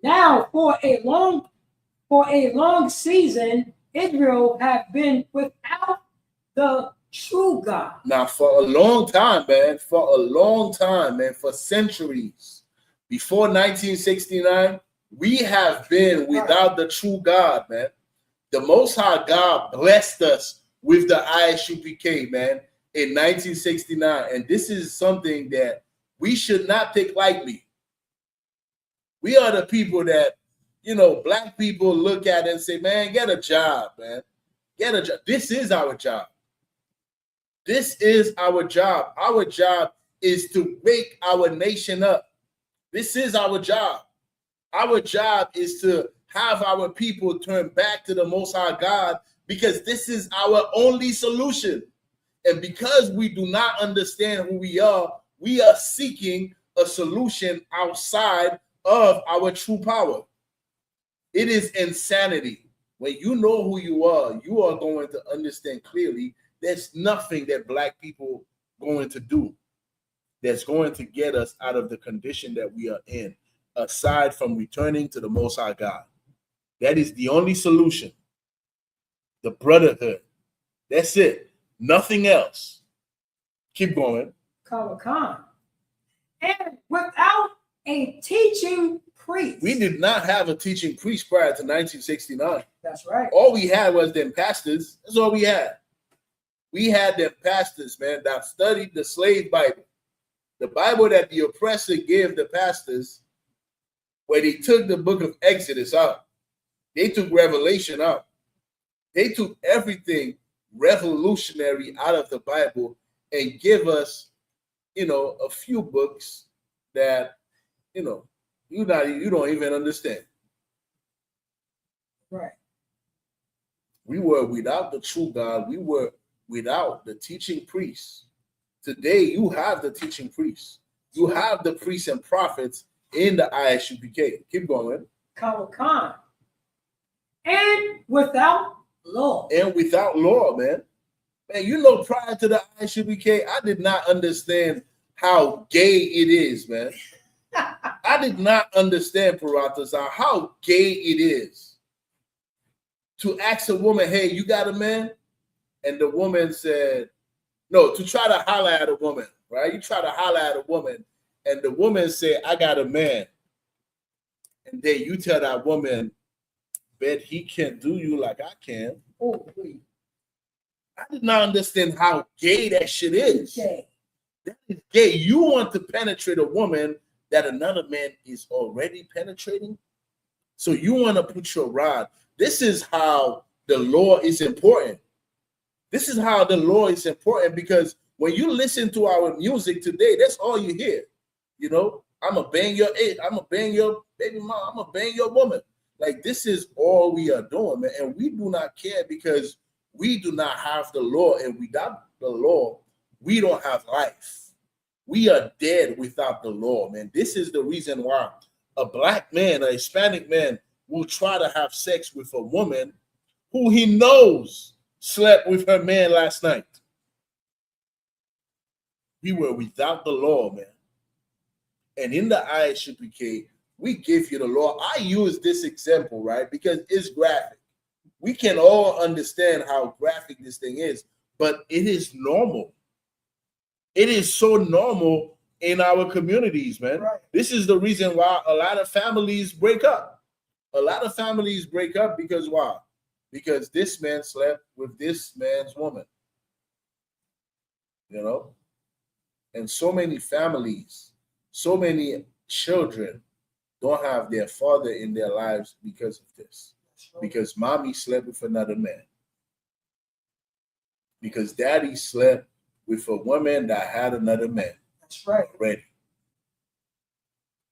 Now, for a long season, Israel have been without the true God. Now, for a long time, man, for centuries, before 1969, we have been without the true God, man. The Most High God blessed us with the ISUPK, man, in 1969. And this is something that we should not take lightly. We are the people that, black people look at and say, man, get a job, man. Get a job. This is our job. This is our job. Our job is to wake our nation up. This is our job. Our job is to have our people turn back to the Most High God, because this is our only solution. And because we do not understand who we are seeking a solution outside of our true power. It is insanity. When you know who you are going to understand clearly there's nothing that black people going to do that's going to get us out of the condition that we are in, aside from returning to the Most High God. That is the only solution. The brotherhood. That's it. Nothing else. Keep going. Khan. And without a teaching priest. We did not have a teaching priest prior to 1969. That's right. All we had was them pastors. That's all we had. We had them pastors, man, that studied the slave Bible. The Bible that the oppressor gave the pastors, where they took the book of Exodus out. They took Revelation out. They took everything revolutionary out of the Bible and give us, a few books that, you don't even understand. Right. We were without the true God. We were without the teaching priests. Today, you have the teaching priests. You have the priests and prophets in the ISUPK. Keep going. Khan. And without law. And without law, man. Man, prior to the ISUPK, I did not understand how gay it is, man. I did not understand, Paratazar, how gay it is to ask a woman, hey, you got a man? And the woman said, no, to try to holler at a woman, right? You try to holler at a woman, and the woman said, I got a man. And then you tell that woman, bet he can't do you like I can. Oh, wait. I did not understand how gay that shit is. Gay. That is gay. You want to penetrate a woman that another man is already penetrating? So you want to put your rod. This is how the law is important. This is how the law is important, because when you listen to our music today, that's all you hear. I'm going to bang your baby mom. I'm going to bang your woman. Like, this is all we are doing, man. And we do not care because we do not have the law. And without the law, we don't have life. We are dead without the law, man. This is the reason why a black man, a Hispanic man, will try to have sex with a woman who he knows slept with her man last night. We were without the law, man. And in the ISUPK, we give you the law. I use this example, right? Because it's graphic. We can all understand how graphic this thing is, but it is normal. It is so normal in our communities, man. Right. This is the reason why a lot of families break up. A lot of families break up because why? Because this man slept with this man's woman. You know? And so many families, so many children don't have their father in their lives because of this. Because mommy slept with another man. Because daddy slept with a woman that had another man. That's right. Already.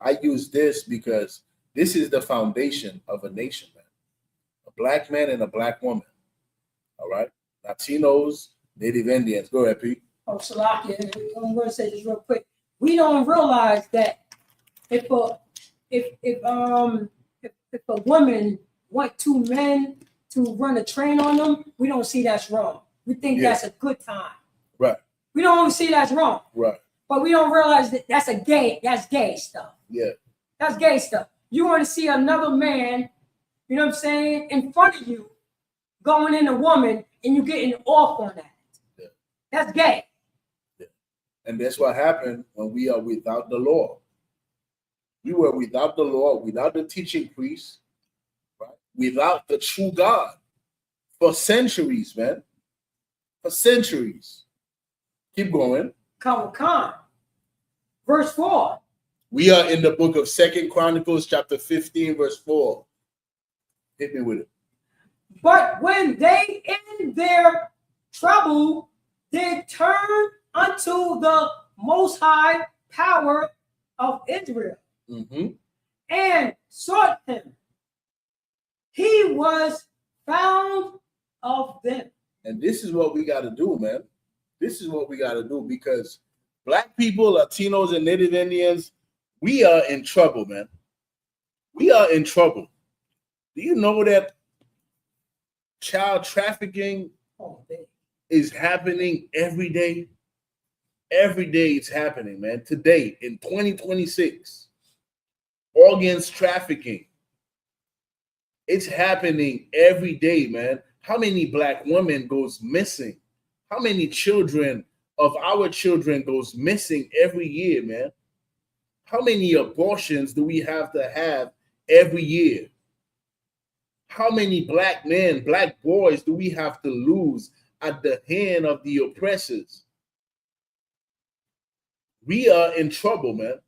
I use this because this is the foundation of a nation, man. A black man and a black woman. All right? Latinos, Native Indians. Go ahead, Pete. Oh, Salakia, I'm going to say this real quick. We don't realize that if a woman want two men to run a train on them, we don't see that's wrong. We think that's a good time. Right. We don't see that's wrong. Right. But we don't realize that that's gay stuff. Yeah. That's gay stuff. You want to see another man, you know what I'm saying, in front of you, going in a woman, and you getting off on that. Yeah. That's gay. Yeah. And that's what happened when we are without the law. We were without the law, without the teaching priests, right? Without the true God for centuries, man. For centuries. Keep going. Khan. Verse 4. We are in the book of 2 Chronicles, chapter 15, verse 4. Hit me with it. But when they in their trouble did turn unto the Most High power of Israel, and sought him, he was found of them. And this is what we got to do, man. This is what we got to do, because black people, Latinos, and Native Indians, we are in trouble, man. We are in trouble. Do you know that child trafficking is happening every day? Every day it's happening, man. Today, in 2026, organs trafficking. It's happening every day, man. How many black women goes missing? How many children of our children goes missing every year, man? How many abortions do we have to have every year? How many black men, black boys do we have to lose at the hand of the oppressors? We are in trouble, man.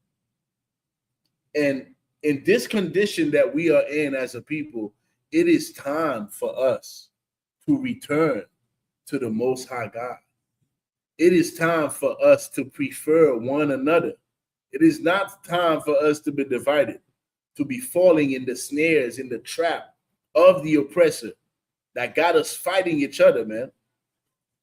And in this condition that we are in as a people, it is time for us to return to the Most High God. It is time for us to prefer one another. It is not time for us to be divided, to be falling in the snares, in the trap of the oppressor that got us fighting each other, man.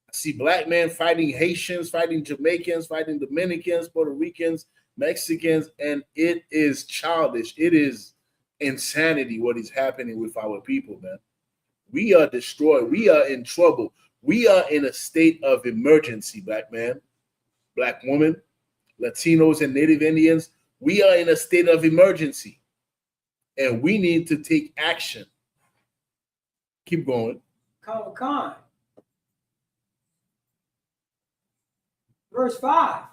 I see black men fighting Haitians, fighting Jamaicans, fighting Dominicans, Puerto Ricans, Mexicans, and it is childish. It is insanity what is happening with our people, man. We are destroyed. We are in trouble. We are in a state of emergency, black man, black woman, Latinos, and Native Indians. We are in a state of emergency, and we need to take action. Keep going. Khan. Verse 5.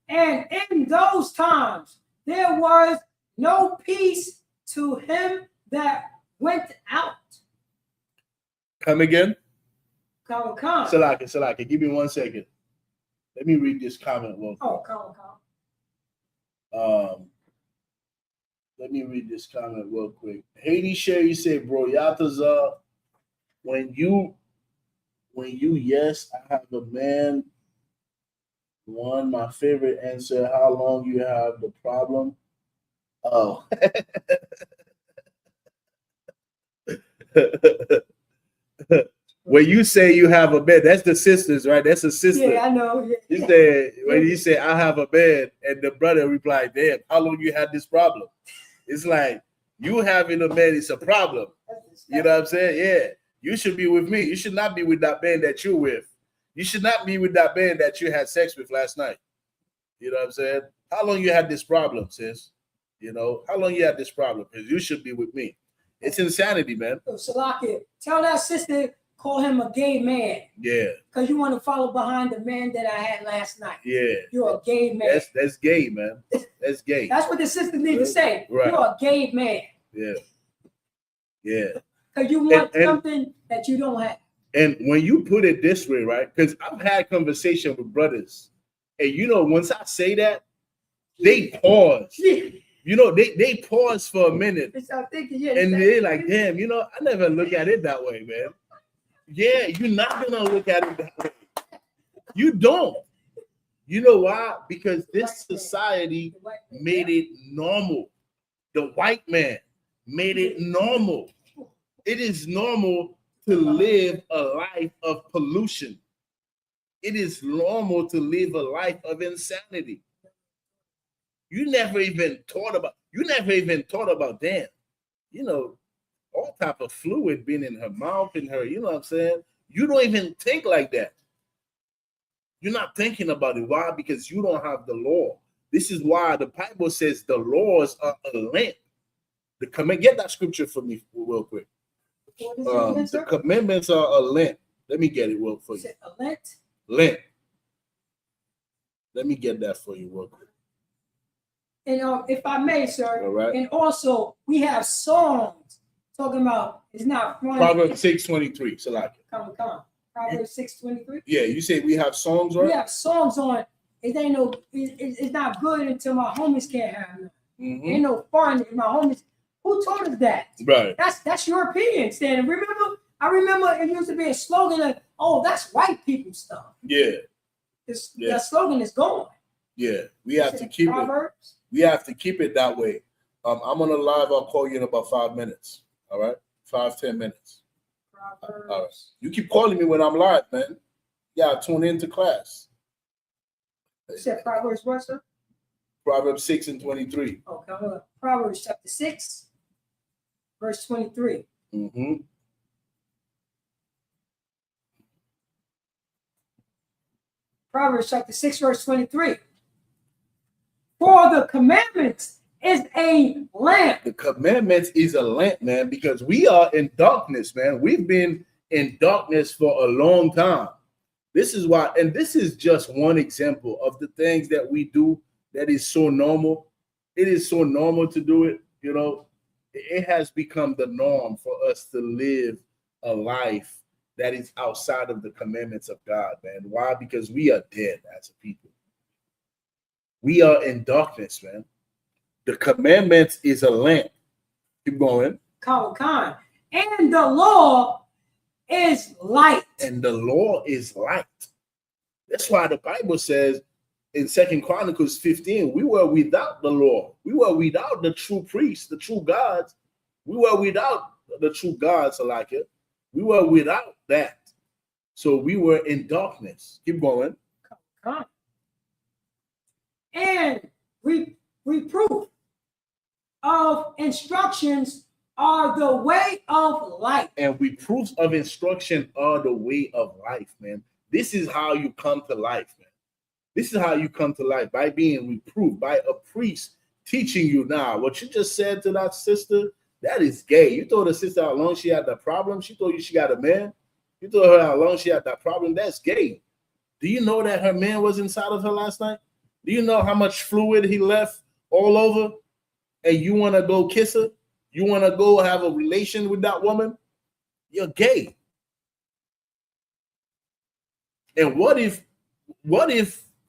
And in those times there was no peace to him that went out. Come again? Khan. Salaki, give me 1 second. Let me read this comment real quick. Oh, Khan. Let me read this comment real quick. Haiti Sherry said, bro, Yataza, when you yes, I have a man. One, my favorite answer, how long you have the problem? Oh. When you say you have a bed, that's the sisters, right? That's a sister. Yeah, I know. Yeah. You said when you say I have a bed, and the brother replied, "Damn, how long you had this problem?" It's like you having a bed is a problem. You know what I'm saying? Yeah, you should be with me. You should not be with that man that you're with. You should not be with that man that you had sex with last night. You know what I'm saying? How long you had this problem, sis? You know, how long you had this problem? Because you should be with me. It's insanity, man. So, Salaki, tell that sister, call him a gay man. Yeah. Because you want to follow behind the man that I had last night. Yeah. You're a gay man. That's gay, man. That's gay. That's what the sister need to say. Right. You're a gay man. Yeah. Yeah. Because you want something that you don't have. And when you put it this way, right? Because I've had conversation with brothers, and you know, once I say that, they pause. You know, they pause for a minute. And they're like, damn, you know, I never look at it that way, man. Yeah, you're not gonna look at it that way. You don't. You know why? Because this society made it normal. The white man made it normal. It is normal to live a life of pollution. It is normal to live a life of insanity. You never even thought about, damn, you know, all type of fluid being in her mouth, in her, you know what I'm saying? You don't even think like that. You're not thinking about it. Why? Because you don't have the law. This is why the Bible says the laws are a lamp. Get that scripture for me real quick. The commandments are a lamp. Let me get it real for you. A lamp? Lamp. Let me get that for you real quick. And if I may, sir, all right. And also we have songs talking about it's not funny. Proverbs 6:23. Salaki. Come on. Proverbs 6:23. Yeah, you say we have songs, right? We have songs on. It ain't no. It's not good until my homies can't have none. Mm-hmm. Ain't no fun if my homies. Who told us that? Right. That's your opinion, Stan. I remember it used to be a slogan of, "Oh, that's white people stuff." Yeah. That slogan is gone. Yeah, we have to keep Proverbs? It. We have to keep it that way. I'm on a live. I'll call you in about 5 minutes. All right, 5-10 minutes. Proverbs. All right. You keep calling me when I'm live, man. Yeah, tune into class. You said Proverbs what, sir? Proverbs 6:23. Okay, Proverbs chapter 6, verse 23. Mm-hmm. Proverbs chapter 6, verse 23. For the commandments is a lamp. The commandments is a lamp, man, because we are in darkness, man. We've been in darkness for a long time. This is why, and this is just one example of the things that we do that is so normal. It is so normal to do it, you know. It has become the norm for us to live a life that is outside of the commandments of God, man. Why? Because we are dead as a people. We are in darkness, man. The commandments is a lamp. Keep going. Khan. And the law is light. And the law is light. That's why the Bible says in 2 Chronicles 15, we were without the law. We were without the true priests, the true gods. We were without the true gods, like it. We were without that. So we were in darkness. Keep going. And reproof of instructions are the way of life. And reproofs of instruction are the way of life, man. This is how you come to life, man. This is how you come to life, by being reproved, by a priest teaching you now. What you just said to that sister, that is gay. You told the sister how long she had that problem. She told you she got a man. You told her how long she had that problem. That's gay. Do you know that her man was inside of her last night? Do you know how much fluid he left all over? And you want to go kiss her? You want to go have a relation with that woman? You're gay. And what if,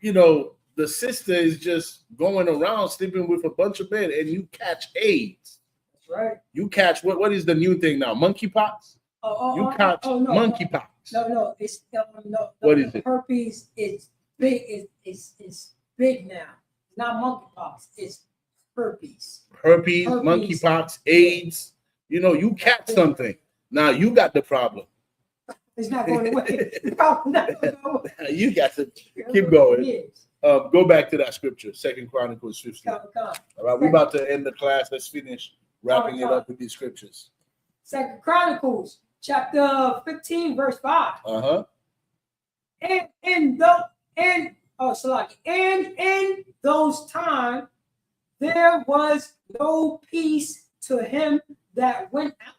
you know, the sister is just going around sleeping with a bunch of men and you catch AIDS? That's right. You catch, what is the new thing now? Monkeypox? You catch monkeypox. No, it's no. What is it? Herpes is big. It's big now. It's not monkeypox. It's herpes. Herpes, monkeypox, AIDS. You know, you catch something. Now you got the problem. It's not going away. The problem not going away. You got to keep going. Yes. Go back to that scripture, 2 Chronicles 15. Come. All right, we're about to end the class. Let's finish wrapping it up with these scriptures. 2 Chronicles chapter 15, verse 5. And in those times there was no peace to him that went out,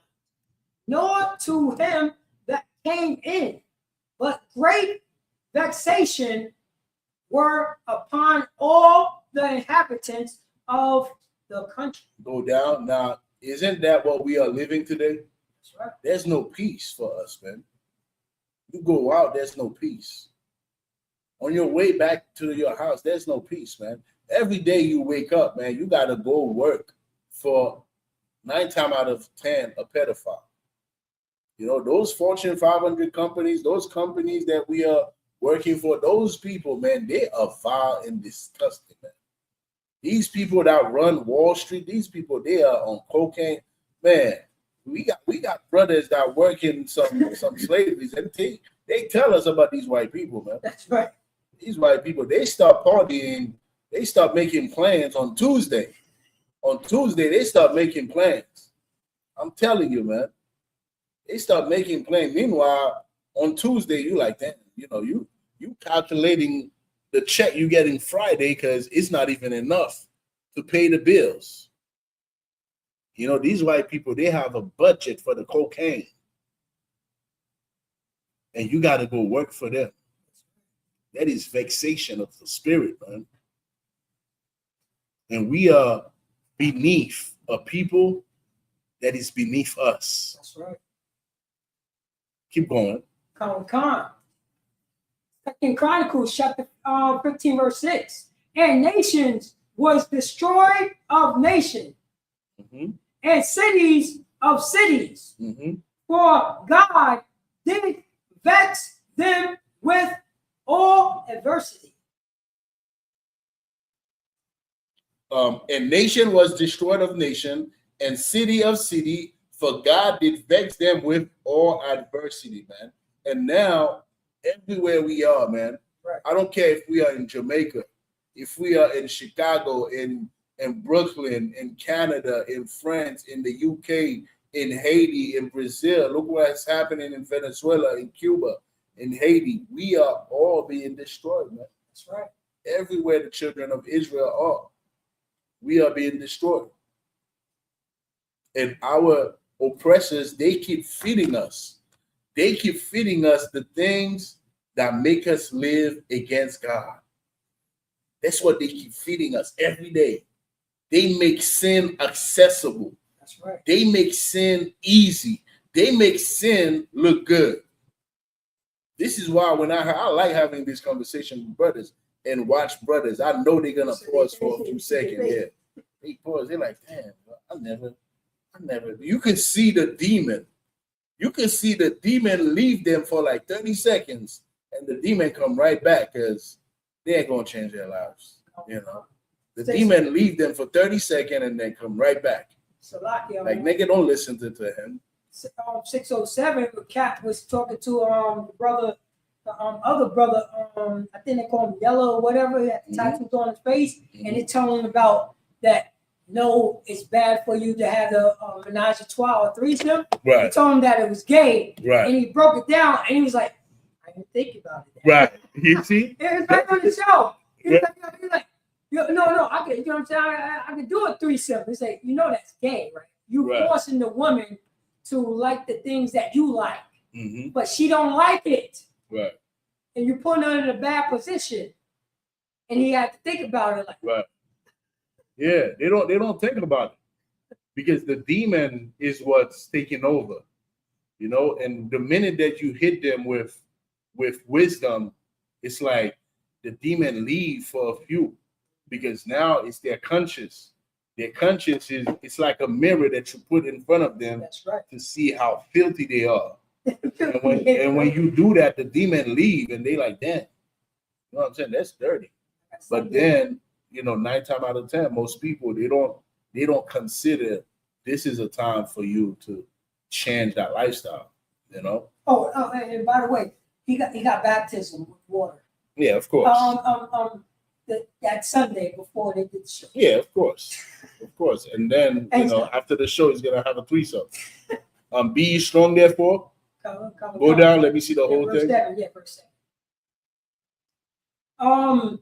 nor to him that came in, but great vexation were upon all the inhabitants of the country. Go down. Now, isn't that what we are living today? That's right. There's no peace for us, man. You go out, there's no peace. On your way back to your house, there's no peace, man. Every day you wake up, man, you got to go work for 9 times out of 10 a pedophile. You know, those Fortune 500 companies, those companies that we are working for, those people, man, they are vile and disgusting, man. These people that run Wall Street, these people, they are on cocaine. Man, we got brothers that work in some slaveries, and they tell us about these white people, man. That's right. These white people, they start partying, they start making plans on Tuesday. On Tuesday, they start making plans. I'm telling you, man. They start making plans. Meanwhile, on Tuesday, you like, damn, you know, you calculating the check you getting Friday because it's not even enough to pay the bills. You know, these white people, they have a budget for the cocaine. And you got to go work for them. That is vexation of the spirit, man. And we are beneath a people that is beneath us. That's right. Keep going. Come. 2 Chronicles chapter 15, verse 6. And nations was destroyed of nation, and cities of cities. For God did vex them with all adversity. And nation was destroyed of nation, and city of city, for God did vex them with all adversity, man. And now, everywhere we are, man, right. I don't care if we are in Jamaica, if we are in Chicago, in Brooklyn, in Canada, in France, in the UK, in Haiti, in Brazil. Look what's happening in Venezuela, in Cuba, in Haiti. We are all being destroyed, man. That's right. Everywhere the children of Israel are, we are being destroyed. And our oppressors, they keep feeding us. They keep feeding us the things that make us live against God. That's what they keep feeding us every day. They make sin accessible. That's right. They make sin easy. They make sin look good. This is why when I like having this conversation with brothers and watch brothers, I know they're gonna pause for a few seconds. Yeah, they pause. They're like, damn, I never. You can see the demon. You can see the demon leave them for like 30 seconds, and the demon come right back because they ain't gonna change their lives. You know, the demon leave them for 30 seconds and then come right back. Like nigga, don't listen to him. 607, the cat was talking to the brother, the other brother. I think they call him Yellow or whatever. He had the tattoos on his face, and they telling him about that. No, it's bad for you to have the menage a trois or threesome. Right. He told him that it was gay. Right. And he broke it down, and he was like, I didn't think about it. Right. You see? It was back on the show. He was like, no, I can, you know what I'm saying? I can do a threesome. He's like, you know that's gay, right? You forcing the woman to like the things that you like, but she don't like it. Right. And you're putting her in a bad position. And he had to think about it like, right. Yeah, they don't think about it because the demon is what's taking over, you know. And the minute that you hit them with wisdom, it's like the demon leave for a few because now it's their conscience. Their conscience it's like a mirror that you put in front of them. That's right. To see how filthy they are. and when you do that, the demon leave and they like, damn, you know what I'm saying? That's dirty. But then, you know, 9 times out of 10, most people they don't consider this is a time for you to change that lifestyle, you know. Oh, and by the way, he got baptism with water. Yeah, of course. That Sunday before they did the show. Yeah, of course. And then after the show, he's gonna have a threesome. Be ye strong, therefore. Go down. Let me see the whole thing. Verse 7.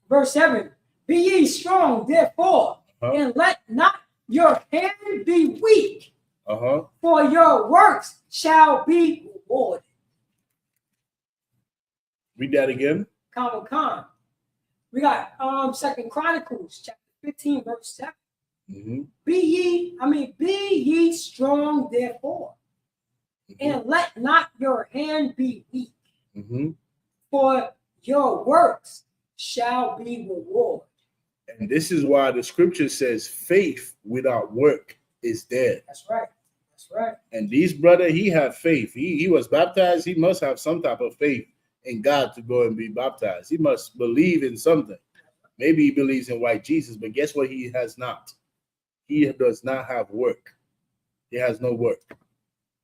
Verse 7. Be ye strong, therefore, and let not your hand be weak. For your works shall be rewarded. Read that again. We got 2 Chronicles chapter 15, verse 7. Be ye strong, therefore, and let not your hand be weak. For your works shall be rewarded. And this is why the scripture says faith without work is dead. That's right. And this brother, he had faith. He was baptized. He must have some type of faith in God to go and be baptized. He must believe in something. Maybe he believes in white Jesus, but guess what? He has not. He does not have work. He has no work.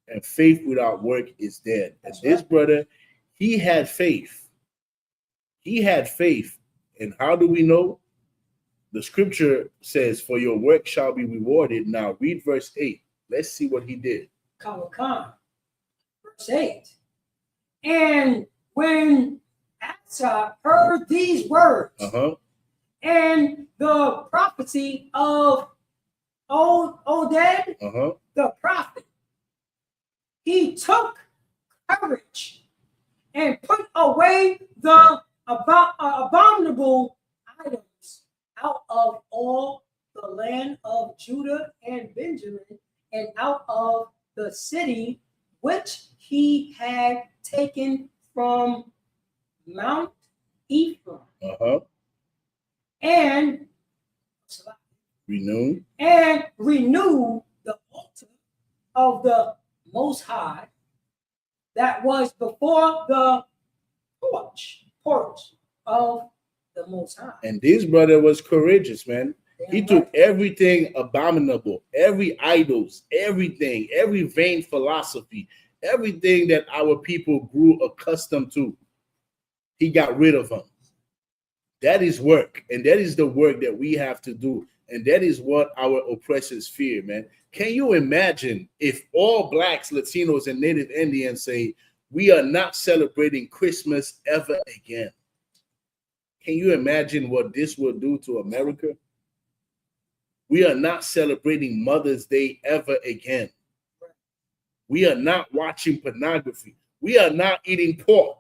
And faith without work is dead. And this brother, he had faith. He had faith. And how do we know? The scripture says, for your work shall be rewarded. Now read verse 8. Let's see what he did. Verse 8. And when Asa heard these words and the prophecy of Oded, the prophet, he took courage and put away the abominable items out of all the land of Judah and Benjamin, and out of the city which he had taken from Mount Ephraim, and renew the altar of the Most High that was before the porch of the Most High. And this brother was courageous, man. He took everything abominable, every idols, everything, every vain philosophy, everything that our people grew accustomed to. He got rid of them. That is work. And that is the work that we have to do. And that is what our oppressors fear, man. Can you imagine if all blacks, Latinos, and Native Indians say, we are not celebrating Christmas ever again? Can you imagine what this will do to America? We are not celebrating Mother's Day ever again. We are not watching pornography. We are not eating pork.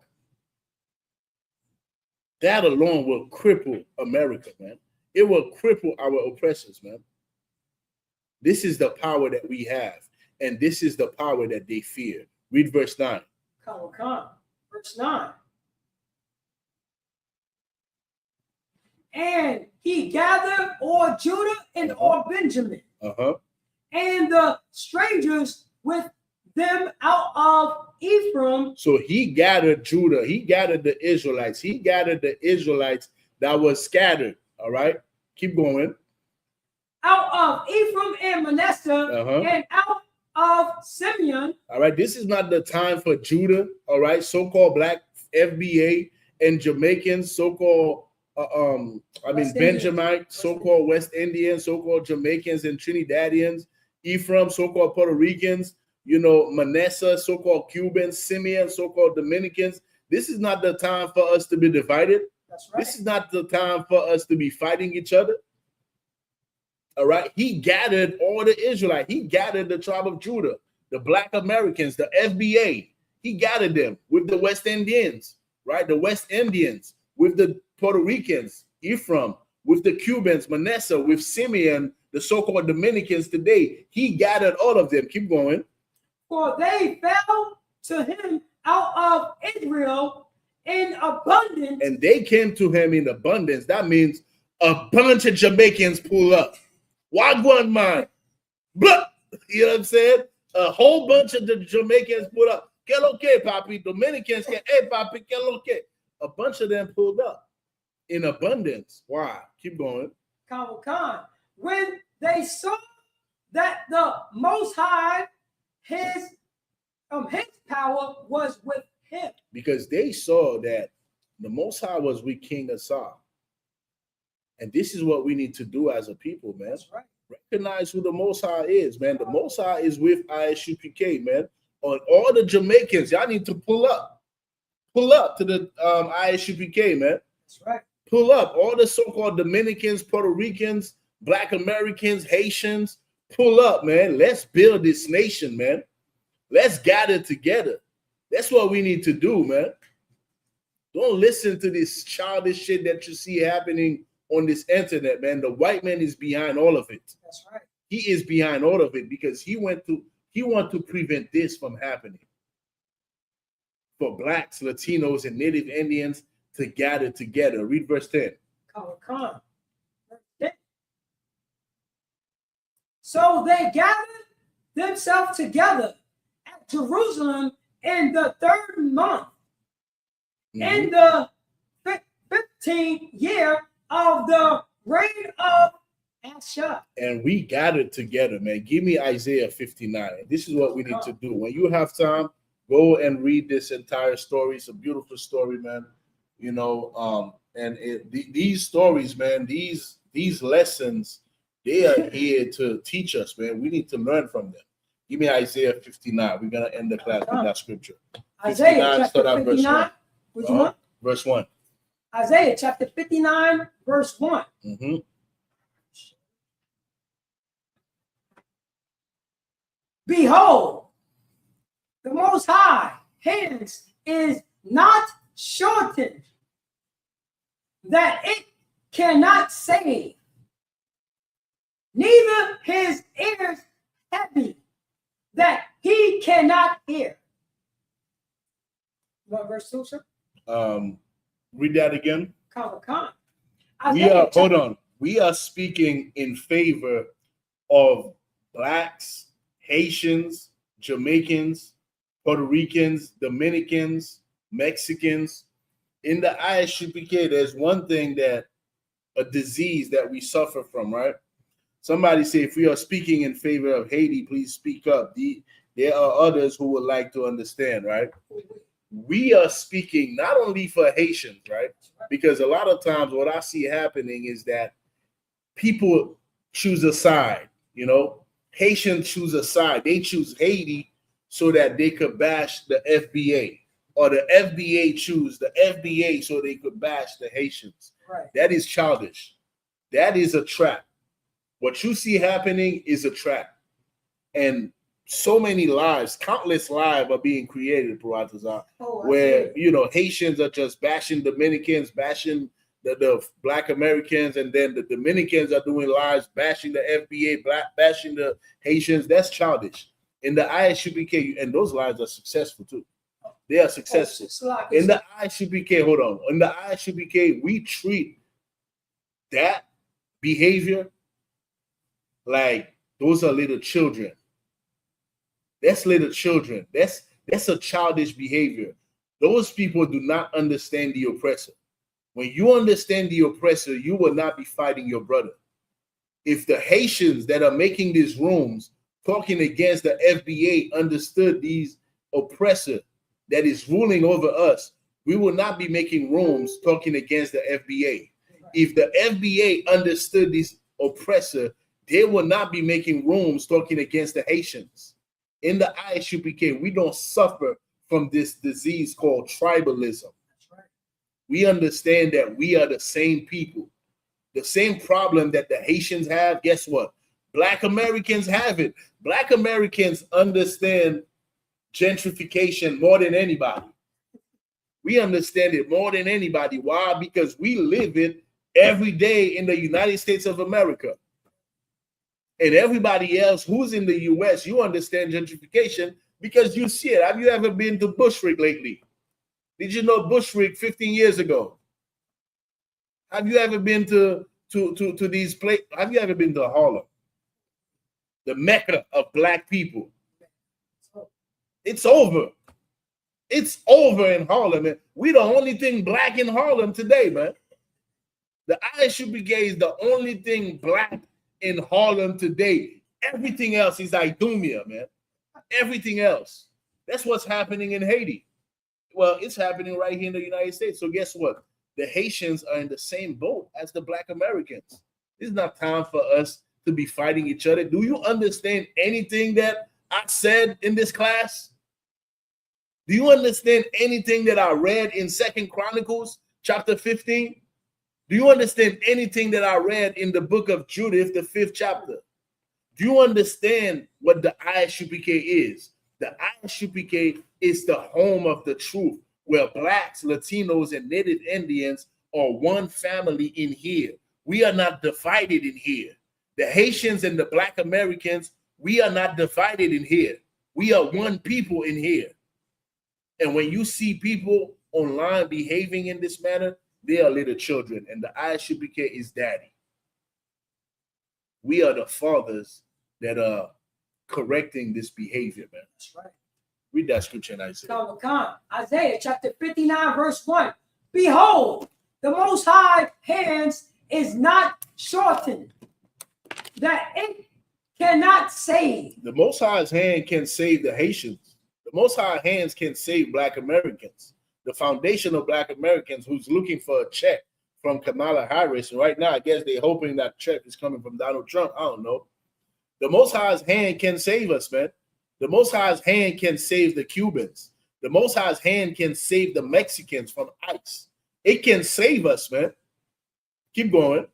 That alone will cripple America, man. It will cripple our oppressors, man. This is the power that we have, and this is the power that they fear. Read verse 9. Verse 9. And he gathered all Judah and all Benjamin, and the strangers with them out of Ephraim. So he gathered Judah. He gathered the Israelites. He gathered the Israelites that was scattered. All right. Keep going. Out of Ephraim and Manasseh, and out of Simeon. All right. This is not the time for Judah. All right. So-called black FBA and Jamaicans, so-called Benjamite, so-called West Indians, so-called Jamaicans and Trinidadians, Ephraim, so-called Puerto Ricans, Manasseh, so-called Cubans, Simeon, so-called Dominicans. This is not the time for us to be divided. That's right. This is not the time for us to be fighting each other. All right. He gathered all the Israelites. He gathered the tribe of Judah, the Black Americans, the FBA. He gathered them with the West Indians, right? The West Indians with the Puerto Ricans, Ephraim, with the Cubans, Manasseh, with Simeon, the so-called Dominicans today. He gathered all of them. Keep going. For they fell to him out of Israel in abundance. And they came to him in abundance. That means a bunch of Jamaicans pull up. Wagwan man. Blah. You know what I'm saying? A whole bunch of the Jamaicans pull up. Que lo que, papi? Dominicans, hey, papi, que lo que? A bunch of them pulled up in abundance. Why? Keep going. When they saw that the Most High his power was with him. Because they saw that the Most High was with King Asa. And this is what we need to do as a people, man. That's right. Recognize who the Most High is, man. The Most High is with ISUPK, man. On all the Jamaicans, y'all need to pull up to the ISUPK, man. That's right. Pull up. All the so-called Dominicans, Puerto Ricans, Black Americans, Haitians, pull up, man. Let's build this nation, man. Let's gather together. That's what we need to do, man. Don't listen to this childish shit that you see happening on this internet, man. The white man is behind all of it. That's right. He is behind all of it because he want to prevent this from happening. For blacks, Latinos, and Native Indians to gather together. Read verse 10. Come. So they gathered themselves together at Jerusalem in the 3rd month, in the 15th year of the reign of Asa. And we gathered together, man. Give me Isaiah 59. This is what we need to do. When you have time, go and read this entire story. It's a beautiful story, man. You know, these stories, man, these lessons, they are here to teach us, man. We need to learn from them. Give me Isaiah 59. We're gonna end the class with that scripture. Isaiah chapter 59. Which one? Verse 1. Isaiah chapter 59, verse 1. Behold, the Most High hands is not shortened, that it cannot save, neither his ears heavy, that he cannot hear. You want verse 2, sir? Read that again. Hold on. We are speaking in favor of blacks, Haitians, Jamaicans, Puerto Ricans, Dominicans, Mexicans. In the ISUPK, there's one thing that a disease that we suffer from, right? Somebody say, if we are speaking in favor of Haiti, please speak up. There are others who would like to understand, right? We are speaking not only for Haitians, right? Because a lot of times what I see happening is that people choose a side, you know? Haitians choose a side. They choose Haiti so that they could bash the FBA, or the FBA choose the FBA so they could bash the Haitians. Right. That is childish. That is a trap. What you see happening is a trap. And so many lives, countless lives are being created, Puratazar, where, you know, Haitians are just bashing Dominicans, bashing the Black Americans, and then the Dominicans are doing lives bashing the FBA, bashing the Haitians. That's childish. In the ISUPK, and those lives are successful too. They are successful. In the ISUPK, hold on. In the ISUPK, we treat that behavior like those are little children. That's little children. That's a childish behavior. Those people do not understand the oppressor. When you understand the oppressor, you will not be fighting your brother. If the Haitians that are making these rooms talking against the FBA understood these oppressor that is ruling over us, we will not be making rooms talking against the FBA. If the FBA understood this oppressor, they will not be making rooms talking against the Haitians. In the ISUPK, we don't suffer from this disease called tribalism. We understand that we are the same people. The same problem that the Haitians have, guess what? Black Americans have it. Black Americans understand gentrification more than anybody. We understand it more than anybody. Why? Because we live it every day in the United States of America. And everybody else who's in the US, you understand gentrification because you see it. Have you ever been to Bushwick lately? Did you know Bushwick 15 years ago? Have you ever been to these places? Have you ever been to Harlem? The Mecca of Black people. It's over. It's over in Harlem, man. We the only thing Black in Harlem today, man. The ISUPK is the only thing Black in Harlem today. Everything else is Idumia, man. everything else. That's what's happening in Haiti. Well, it's happening right here in the United States. So guess what? The Haitians are in the same boat as the Black Americans. It's not time for us to be fighting each other. Do you understand anything that I said in this class? Do you understand anything that I read in 2 Chronicles chapter 15? Do you understand anything that I read in the book of Judith, the 5th chapter? Do you understand what the ISUPK is? The ISUPK is the home of the truth, where Blacks, Latinos, and Native Indians are one family in here. We are not divided in here. The Haitians and the Black Americans, we are not divided in here. We are one people in here. And when you see people online behaving in this manner, they are little children, and the ISUPK is daddy. We are the fathers that are correcting this behavior, man. That's right. Read that scripture in Isaiah chapter 59, verse 1. Behold, the Most High hands is not shortened, that it cannot save. The Most High's hand can save the Haitians. The Most High hands can save Black Americans. The foundation of Black Americans who's looking for a check from Kamala Harris. And right now, I guess they're hoping that check is coming from Donald Trump. I don't know. The Most High's hand can save us, man. The Most High's hand can save the Cubans. The Most High's hand can save the Mexicans from ICE. It can save us, man. Keep going.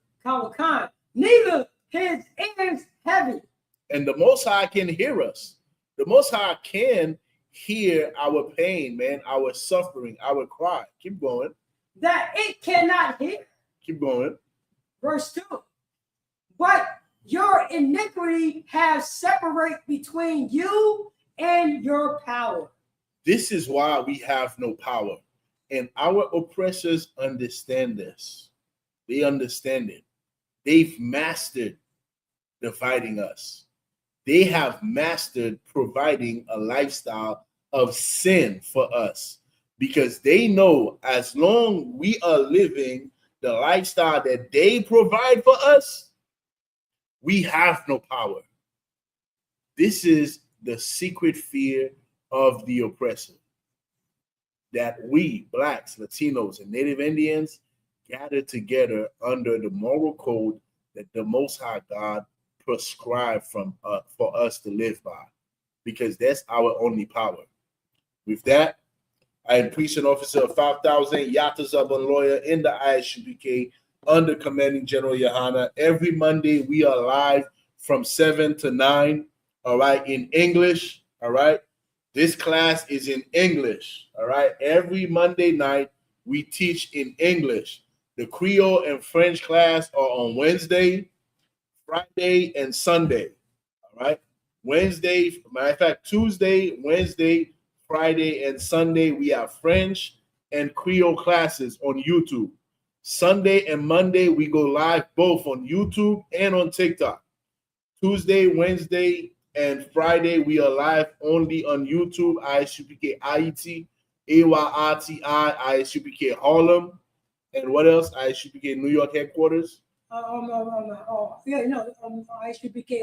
Neither his ears heavy. And the Most High can hear us. The Most High can hear our pain, man, our suffering, our cry. Keep going. That it cannot hear. Keep going. Verse 2. But your iniquity has separated between you and your power. This is why we have no power. And our oppressors understand this. They understand it. They've mastered dividing us. They have mastered providing a lifestyle of sin for us, because they know as long we are living the lifestyle that they provide for us, we have no power. This is the secret fear of the oppressor, that we, Blacks, Latinos, and Native Indians gather together under the moral code that the Most High God prescribed for us to live by, because that's our only power. With that, I am priest and officer of 5,000 Yatazabon lawyer in the ISUPK under Commanding General Yohana. Every Monday we are live from 7 to 9, all right, in English, all right. This class is in English, all right. Every Monday night we teach in English. The Creole and French class are on Wednesday, Friday, and Sunday, all right. Wednesday, matter of fact, Tuesday, Wednesday, Friday, and Sunday, we have French and Creole classes on YouTube. Sunday and Monday, we go live both on YouTube and on TikTok. Tuesday, Wednesday, and Friday, we are live only on YouTube, ISUPK IET, AYRTI, ISUPK Harlem, and what else? ISUPK New York headquarters. ISUPK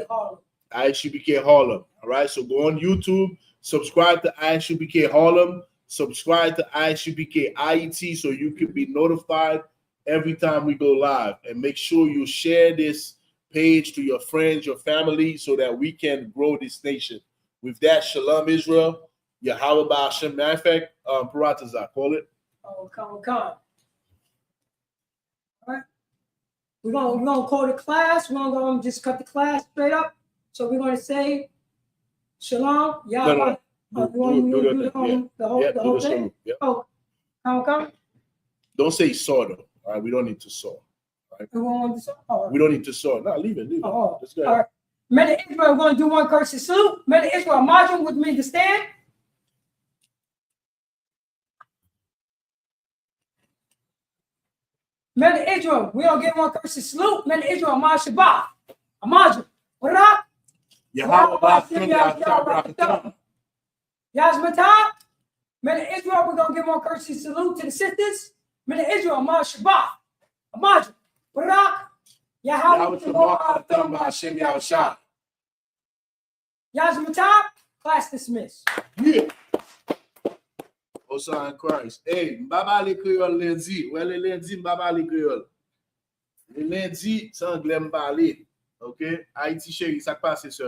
Harlem. ISUPK Harlem. All right, so go on YouTube, subscribe to ISUPK Harlem, subscribe to ISUPK IET so you can be notified every time we go live. And make sure you share this page to your friends, your family, so that we can grow this nation. With that, Shalom Israel, Yahweh Ba'ashem. Matter of fact, Paratazah, call it. Oh, come. All right. We're gonna call the class. We're gonna just cut the class straight up. So we're gonna say Shalom, Yahweh. The whole thing. Yep. Oh, come. Don't say saw though. All right, we don't need to saw. Right? We don't need to saw. No, leave it. Oh, let's go. All right. Men of Israel, we're going to do one courtesy salute. Men of Israel, marching with me to stand. Men of Israel, we don't get one courtesy salute. Men of Israel, march Shabbat. Imagine. What up? Yazmatah. Men of Israel, we're going to give one courtesy salute to the sisters. Men of Israel, march Shabbat. Imagine. What up? Yazmatah. Class dismissed. Yeah. Also in Christ. Hey, mbaba le créole lundi. Ouais, le lundi, mbaba le créole. Le lundi, c'est anglais m'parler. OK? Haïti chéri, ça passe, c'est